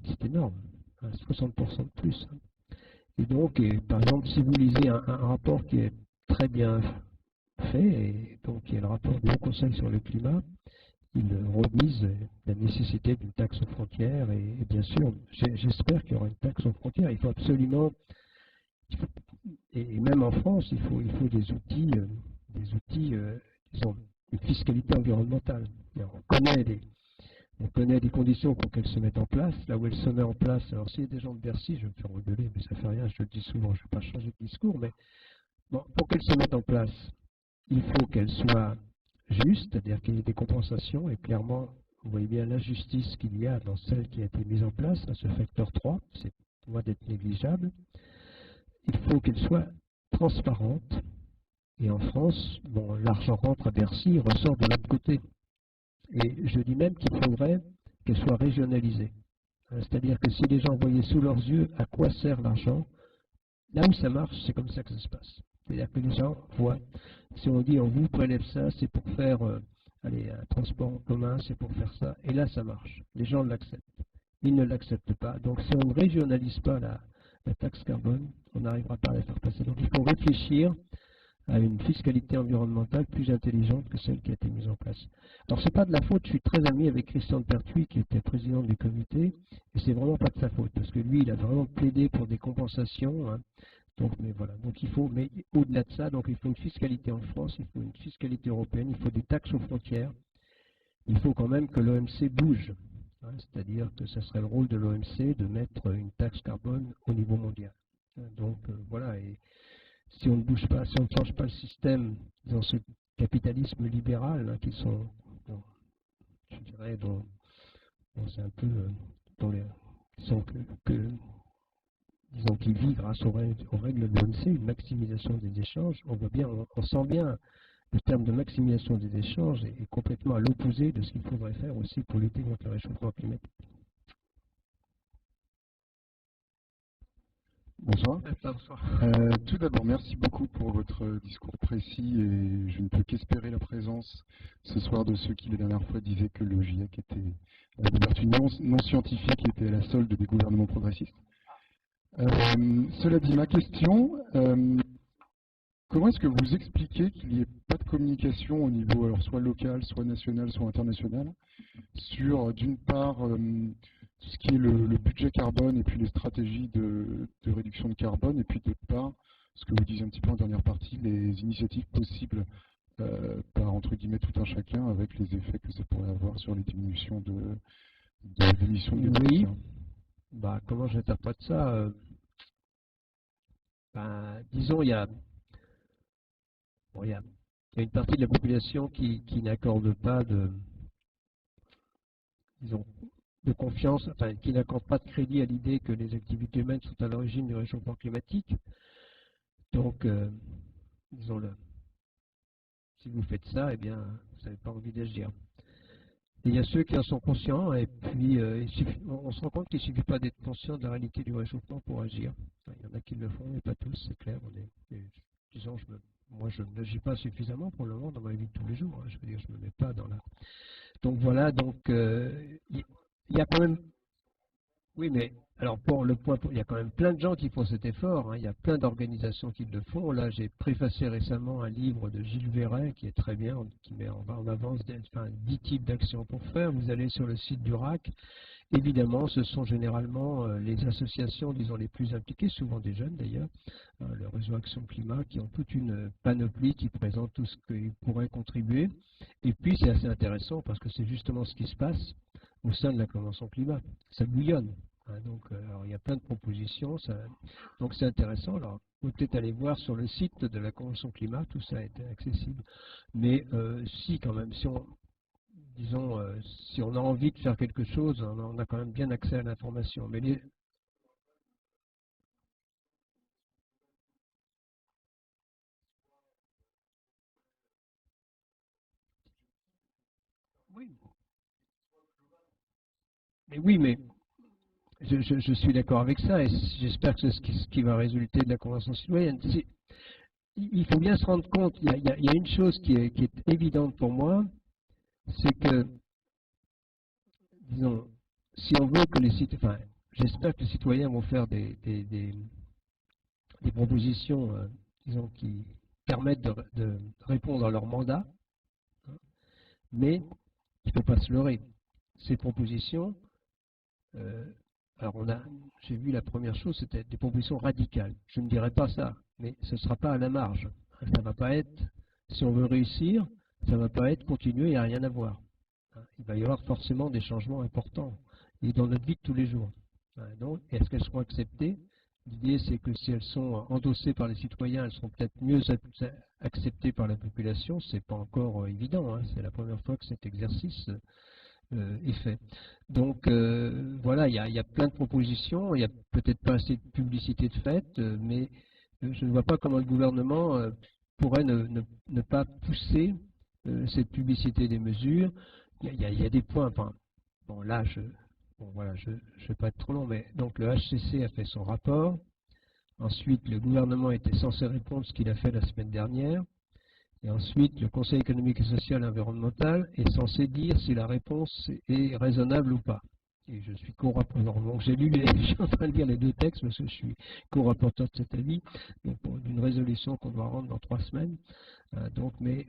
[SPEAKER 2] C'est énorme, hein, 60% de plus. Et donc, par exemple, si vous lisez un rapport qui est très bien fait, et donc qui est le rapport du Haut Conseil sur le climat, il remise la nécessité d'une taxe aux frontières, et bien sûr, j'espère qu'il y aura une taxe aux frontières. Il faut absolument, et même en France, il faut des outils, disons, une fiscalité environnementale. On connaît les conditions pour qu'elle se mette en place, là où elle se met en place. Alors s'il y a des gens de Bercy, je vais me faire engueuler, mais ça fait rien, je le dis souvent, je ne vais pas changer de discours, mais bon, pour qu'elle se mette en place, il faut qu'elle soit juste, c'est-à-dire qu'il y ait des compensations, et clairement, vous voyez bien l'injustice qu'il y a dans celle qui a été mise en place, à ce facteur 3, c'est loin d'être négligeable. Il faut qu'elle soit transparente, et en France, bon, l'argent rentre à Bercy, il ressort de l'autre côté. Et je dis même qu'il faudrait qu'elle soit régionalisée. C'est-à-dire que si les gens voyaient sous leurs yeux à quoi sert l'argent, là où ça marche, c'est comme ça que ça se passe. C'est-à-dire que les gens voient, si on dit on vous prélève ça, c'est pour faire un transport en commun, c'est pour faire ça, et là ça marche. Les gens l'acceptent. Ils ne l'acceptent pas. Donc si on ne régionalise pas la taxe carbone, on n'arrivera pas à la faire passer. Donc il faut réfléchir à une fiscalité environnementale plus intelligente que celle qui a été mise en place. Alors c'est pas de la faute, je suis très ami avec Christian de Pertuis qui était président du comité, et c'est vraiment pas de sa faute, parce que lui il a vraiment plaidé pour des compensations, hein. Donc, mais voilà, donc il faut, mais au-delà de ça, donc il faut une fiscalité en France, il faut une fiscalité européenne, il faut des taxes aux frontières, il faut quand même que l'OMC bouge, hein, c'est-à-dire que ce serait le rôle de l'OMC de mettre une taxe carbone au niveau mondial. Donc voilà, et si on ne bouge pas, si on ne change pas le système dans ce capitalisme libéral, hein, qui sont, bon, je dirais, dont c'est un peu, disons disons qu'il vit grâce aux règles de l'OMC, une maximisation des échanges. On voit bien, on sent bien le terme de maximisation des échanges est complètement à l'opposé de ce qu'il faudrait faire aussi pour lutter contre le réchauffement climatique.
[SPEAKER 6] Bonsoir.
[SPEAKER 2] Bonsoir.
[SPEAKER 6] Tout d'abord, merci beaucoup pour votre discours précis, et je ne peux qu'espérer la présence ce soir de ceux qui la dernière fois disaient que le GIEC était une non scientifique qui était à la solde des gouvernements progressistes. Cela dit, ma question, comment est-ce que vous expliquez qu'il n'y ait pas de communication au niveau alors, soit local, soit national, soit international, sur d'une part tout ce qui est le budget carbone et puis les stratégies de réduction de carbone, et puis d'autre part, ce que vous disiez un petit peu en dernière partie, les initiatives possibles par entre guillemets tout un chacun, avec les effets que ça pourrait avoir sur les diminutions d'émissions de gaz à effet de serre.
[SPEAKER 2] Bah, comment j'interprète ça disons, il y a une partie de la population qui n'accorde pas de confiance, enfin, qui n'accorde pas de crédit à l'idée que les activités humaines sont à l'origine du réchauffement climatique. Donc, disons-le, si vous faites ça, eh bien, vous n'avez pas envie d'agir. Et il y a ceux qui en sont conscients, et puis on se rend compte qu'il ne suffit pas d'être conscient de la réalité du réchauffement pour agir. Il y en a qui le font, mais pas tous, c'est clair. Disons, moi, je n'agis pas suffisamment pour le moment dans ma vie de tous les jours. Hein, je veux dire, je ne me mets pas dans la... Donc voilà, donc il y a quand même... Oui, mais alors pour le point, il y a quand même plein de gens qui font cet effort, hein, il y a plein d'organisations qui le font. Là, j'ai préfacé récemment un livre de Gilles Verret qui est très bien, qui met en avance 10 types d'actions pour faire. Vous allez sur le site du RAC. Évidemment, ce sont généralement les associations, disons, les plus impliquées, souvent des jeunes d'ailleurs, le réseau Action Climat, qui ont toute une panoplie qui présente tout ce qu'ils pourraient contribuer. Et puis, c'est assez intéressant parce que c'est justement ce qui se passe au sein de la Convention Climat. Ça bouillonne. Hein, donc, alors, il y a plein de propositions. Donc, c'est intéressant. Alors, vous pouvez peut-être aller voir sur le site de la Convention Climat, tout ça est accessible. Mais si, quand même, si on... Disons, si on a envie de faire quelque chose, on a quand même bien accès à l'information. Mais oui, mais je suis d'accord avec ça, et j'espère que c'est ce qui va résulter de la Convention citoyenne. Il faut bien se rendre compte, il y a une chose qui est évidente pour moi, c'est que, disons, si on veut que les citoyens, enfin, j'espère que les citoyens vont faire des des propositions, disons, qui permettent de répondre à leur mandat, hein, mais il ne faut pas se leurrer. Ces propositions, alors j'ai vu la première chose, c'était des propositions radicales. Je ne dirais pas ça, mais ce ne sera pas à la marge. Ça ne va pas être, si on veut réussir, ça ne va pas être continuer et à rien avoir. Il va y avoir forcément des changements importants et dans notre vie de tous les jours. Donc, est-ce qu'elles seront acceptées? L'idée, c'est que si elles sont endossées par les citoyens, elles seront peut-être mieux acceptées par la population. Ce n'est pas encore évident. Hein. C'est la première fois que cet exercice est fait. Donc voilà, il y a plein de propositions, il n'y a peut-être pas assez de publicité de fait, mais je ne vois pas comment le gouvernement pourrait ne pas pousser cette publicité des mesures. Il y a des points, enfin, bon là, voilà, je ne vais pas être trop long, mais donc le HCC a fait son rapport, ensuite le gouvernement était censé répondre ce qu'il a fait la semaine dernière, et ensuite, le Conseil économique et social et environnemental est censé dire si la réponse est raisonnable ou pas. Et je suis co-rapporteur. Donc je suis en train de lire les deux textes parce que je suis co-rapporteur de cet avis, d'une résolution qu'on doit rendre dans 3 semaines. Mais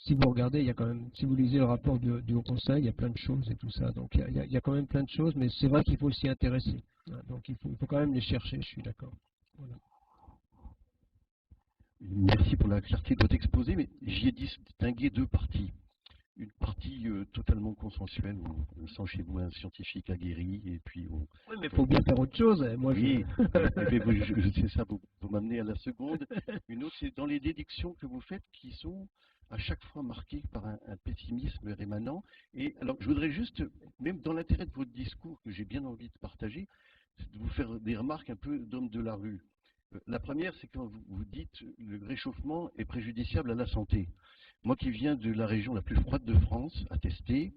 [SPEAKER 2] si vous regardez, il y a quand même, si vous lisez le rapport du Haut Conseil, il y a plein de choses et tout ça. Donc il y a quand même plein de choses, mais c'est vrai qu'il faut s'y intéresser. Donc il faut quand même les chercher, je suis d'accord. Voilà.
[SPEAKER 7] Merci pour la clarté de votre exposé, mais j'y ai distingué 2 parties. Une partie totalement consensuelle, où on sent chez vous un scientifique aguerri, et puis...
[SPEAKER 2] Oui, mais il faut bien faire autre chose. Moi,
[SPEAKER 7] oui, c'est ça, vous m'amenez à la seconde. Une autre, c'est dans les déductions que vous faites, qui sont à chaque fois marquées par un pessimisme rémanent. Et alors, je voudrais juste, même dans l'intérêt de votre discours, que j'ai bien envie de partager, de vous faire des remarques un peu d'homme de la rue. La première, c'est quand vous dites le réchauffement est préjudiciable à la santé. Moi qui viens de la région la plus froide de France, attesté,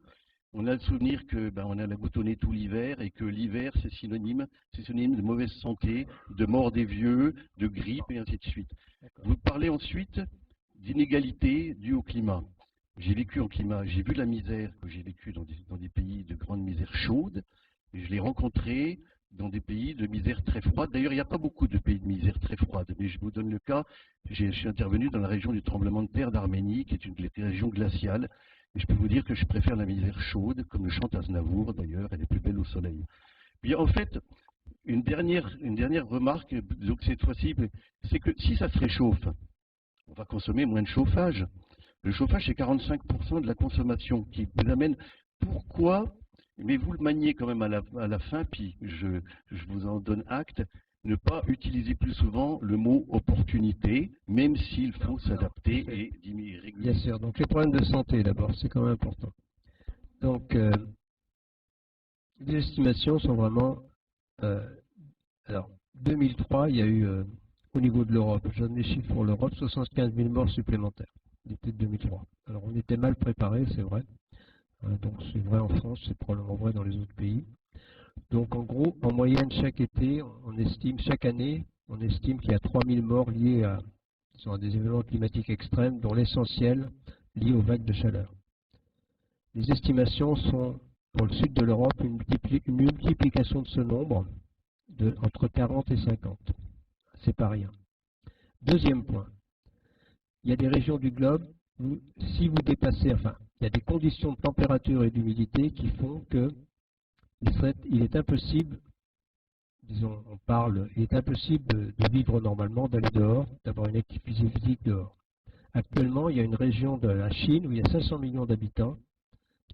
[SPEAKER 7] on a le souvenir que on a la goutte au nez tout l'hiver et que l'hiver c'est synonyme de mauvaise santé, de mort des vieux, de grippe et ainsi de suite. Vous parlez ensuite d'inégalités dues au climat. J'ai vécu en climat, j'ai vu la misère que j'ai vécue dans des pays de grande misère chaude, et je l'ai rencontré dans des pays de misère très froide. D'ailleurs, il n'y a pas beaucoup de pays de misère très froide, mais je vous donne le cas. Je suis intervenu dans la région du tremblement de terre d'Arménie, qui est une région glaciale, et je peux vous dire que je préfère la misère chaude, comme le chante Aznavour d'ailleurs, elle est plus belle au soleil. Puis en fait, une dernière remarque, donc cette fois-ci, c'est que si ça se réchauffe, on va consommer moins de chauffage. Le chauffage, c'est 45% de la consommation qui nous amène. Pourquoi? Mais vous le maniez quand même à la fin, puis je vous en donne acte, ne pas utiliser plus souvent le mot opportunité, même s'il faut s'adapter et diminuer régulièrement.
[SPEAKER 2] Bien sûr, donc les problèmes de santé d'abord, c'est quand même important. Donc, les estimations sont vraiment... alors, 2003, il y a eu, au niveau de l'Europe, je donne les chiffres pour l'Europe, 75 000 morts supplémentaires, l'été de 2003. Alors, on était mal préparés, c'est vrai. Donc c'est vrai en France, c'est probablement vrai dans les autres pays. Donc en gros, en moyenne, chaque été, chaque année, on estime qu'il y a 3000 morts liés à des événements climatiques extrêmes, dont l'essentiel lié aux vagues de chaleur. Les estimations sont, pour le sud de l'Europe, une multiplication de ce nombre entre 40 et 50. C'est pas rien. Deuxième point, il y a des régions du globe où, si vous dépassez, il y a des conditions de température et d'humidité qui font que il est impossible, disons, il est impossible de vivre normalement, d'aller dehors, d'avoir une activité physique dehors. Actuellement, il y a une région de la Chine où il y a 500 millions d'habitants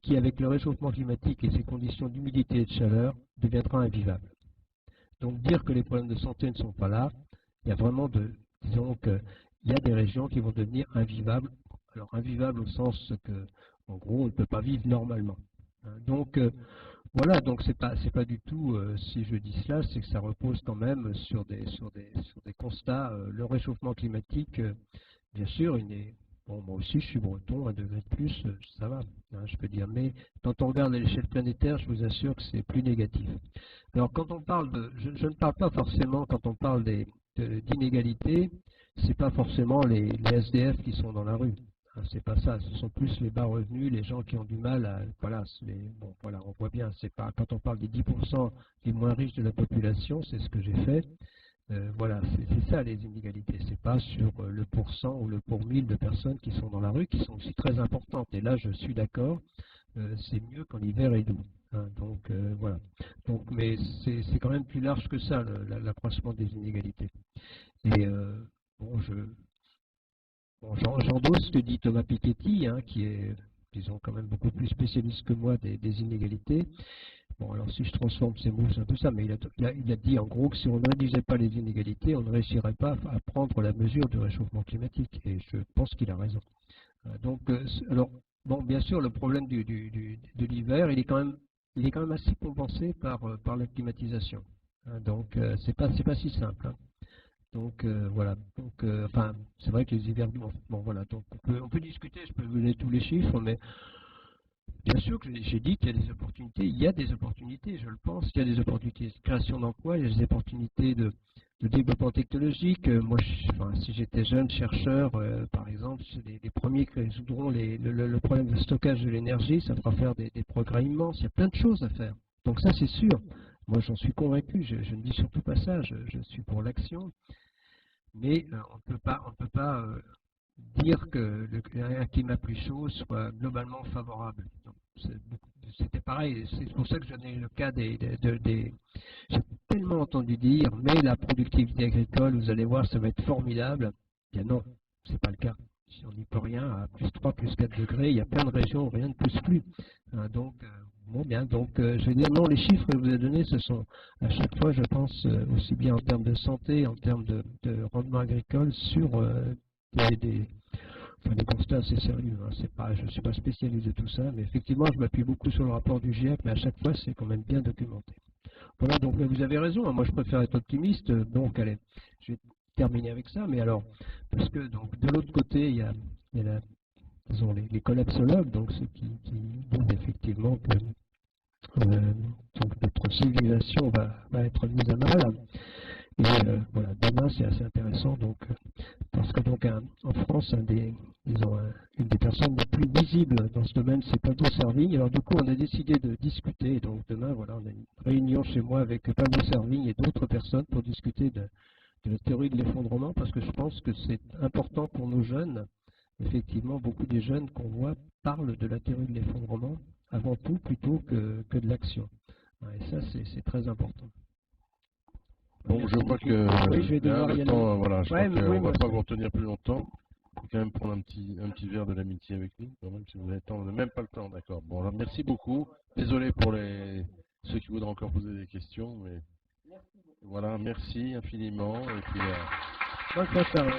[SPEAKER 2] qui, avec le réchauffement climatique et ses conditions d'humidité et de chaleur, deviendra invivable. Donc dire que les problèmes de santé ne sont pas là, il y a vraiment disons qu'il y a des régions qui vont devenir invivables. Alors invivables au sens que, en gros, on ne peut pas vivre normalement. Donc voilà, donc c'est pas du tout, si je dis cela, c'est que ça repose quand même sur des constats. Le réchauffement climatique, bien sûr, bon, moi aussi je suis breton, 1 degré de plus, ça va, je peux dire. Mais quand on regarde à l'échelle planétaire, je vous assure que c'est plus négatif. Alors quand on parle je ne parle pas forcément, quand on parle d'inégalité, c'est pas forcément les SDF qui sont dans la rue. C'est pas ça, ce sont plus les bas revenus, les gens qui ont du mal à... Voilà, on voit bien, c'est pas... Quand on parle des 10% les moins riches de la population, c'est ce que j'ai fait, Voilà, c'est ça les inégalités. C'est pas sur le pourcent ou le pour 1000 de personnes qui sont dans la rue, qui sont aussi très importantes. Et là, je suis d'accord, c'est mieux quand l'hiver est doux. Hein, donc voilà. Donc, mais c'est quand même plus large que ça, l'accroissement des inégalités. Et bon, j'endosse ce que dit Thomas Piketty, hein, qui est, disons, quand même beaucoup plus spécialiste que moi des inégalités. Bon, alors si je transforme ces mots, c'est un peu ça, mais il a dit en gros que si on ne réduisait pas les inégalités, on ne réussirait pas à prendre la mesure du réchauffement climatique. Et je pense qu'il a raison. Donc, alors, bon, bien sûr, le problème de l'hiver, il est quand même assez compensé par la climatisation. Hein, donc, c'est pas si simple. Hein. Donc voilà. Donc, enfin, c'est vrai que les hivers, bon voilà. Donc on peut discuter. Je peux vous donner tous les chiffres, mais bien sûr que j'ai dit qu'il y a des opportunités. Il y a des opportunités, je le pense. Il y a des opportunités de création d'emplois, il y a des opportunités de développement technologique. Moi, enfin, si j'étais jeune chercheur, par exemple, c'est les premiers qui résoudront le problème de stockage de l'énergie. Ça fera faire des progrès immenses. Il y a plein de choses à faire. Donc ça, c'est sûr. Moi, j'en suis convaincu. Je ne dis surtout pas ça. Je suis pour l'action. Mais on ne peut pas dire que un climat plus chaud soit globalement favorable. C'était pareil, c'est pour ça que je donnais le cas j'ai tellement entendu dire, mais la productivité agricole, vous allez voir, ça va être formidable. Bien non, c'est pas le cas. Si on n'y peut rien, à plus 3, plus 4 degrés, il y a plein de régions où rien ne pousse plus. Hein, donc, bon, bien, donc, je vais dire, non, les chiffres que vous avez donnés, ce sont à chaque fois, je pense, aussi bien en termes de santé, en termes de rendement agricole, sur des constats assez sérieux. Hein. Je ne suis pas spécialiste de tout ça, mais effectivement, je m'appuie beaucoup sur le rapport du GIEC, mais à chaque fois, c'est quand même bien documenté. Voilà, donc vous avez raison, hein, moi je préfère être optimiste, donc allez, je vais terminer avec ça, mais alors, parce que donc de l'autre côté, il y a disons, les collapsologues, donc ceux qui disent effectivement que donc notre civilisation va être mise à mal. Et voilà, demain c'est assez intéressant, donc, parce que donc en France, une des personnes les plus visibles dans ce domaine, c'est Pablo Servigne. Alors du coup, on a décidé de discuter, et donc demain, voilà, on a une réunion chez moi avec Pablo Servigne et d'autres personnes pour discuter de la théorie de l'effondrement, parce que je pense que c'est important pour nos jeunes. Effectivement, beaucoup des jeunes qu'on voit parlent de la théorie de l'effondrement avant tout, plutôt que de l'action. Et ça, c'est très important.
[SPEAKER 1] Bon, je vois que
[SPEAKER 2] oui, je vais devoir
[SPEAKER 1] le temps, voilà, je crois qu'on ne va pas vous retenir plus longtemps. Il faut quand même prendre un petit verre de l'amitié avec nous, quand même, si vous avez le temps. On n'a même pas le temps, d'accord. Bon, alors merci beaucoup. Désolé pour ceux qui voudraient encore poser des questions, mais voilà, merci infiniment. Et puis,
[SPEAKER 2] bonne soirée.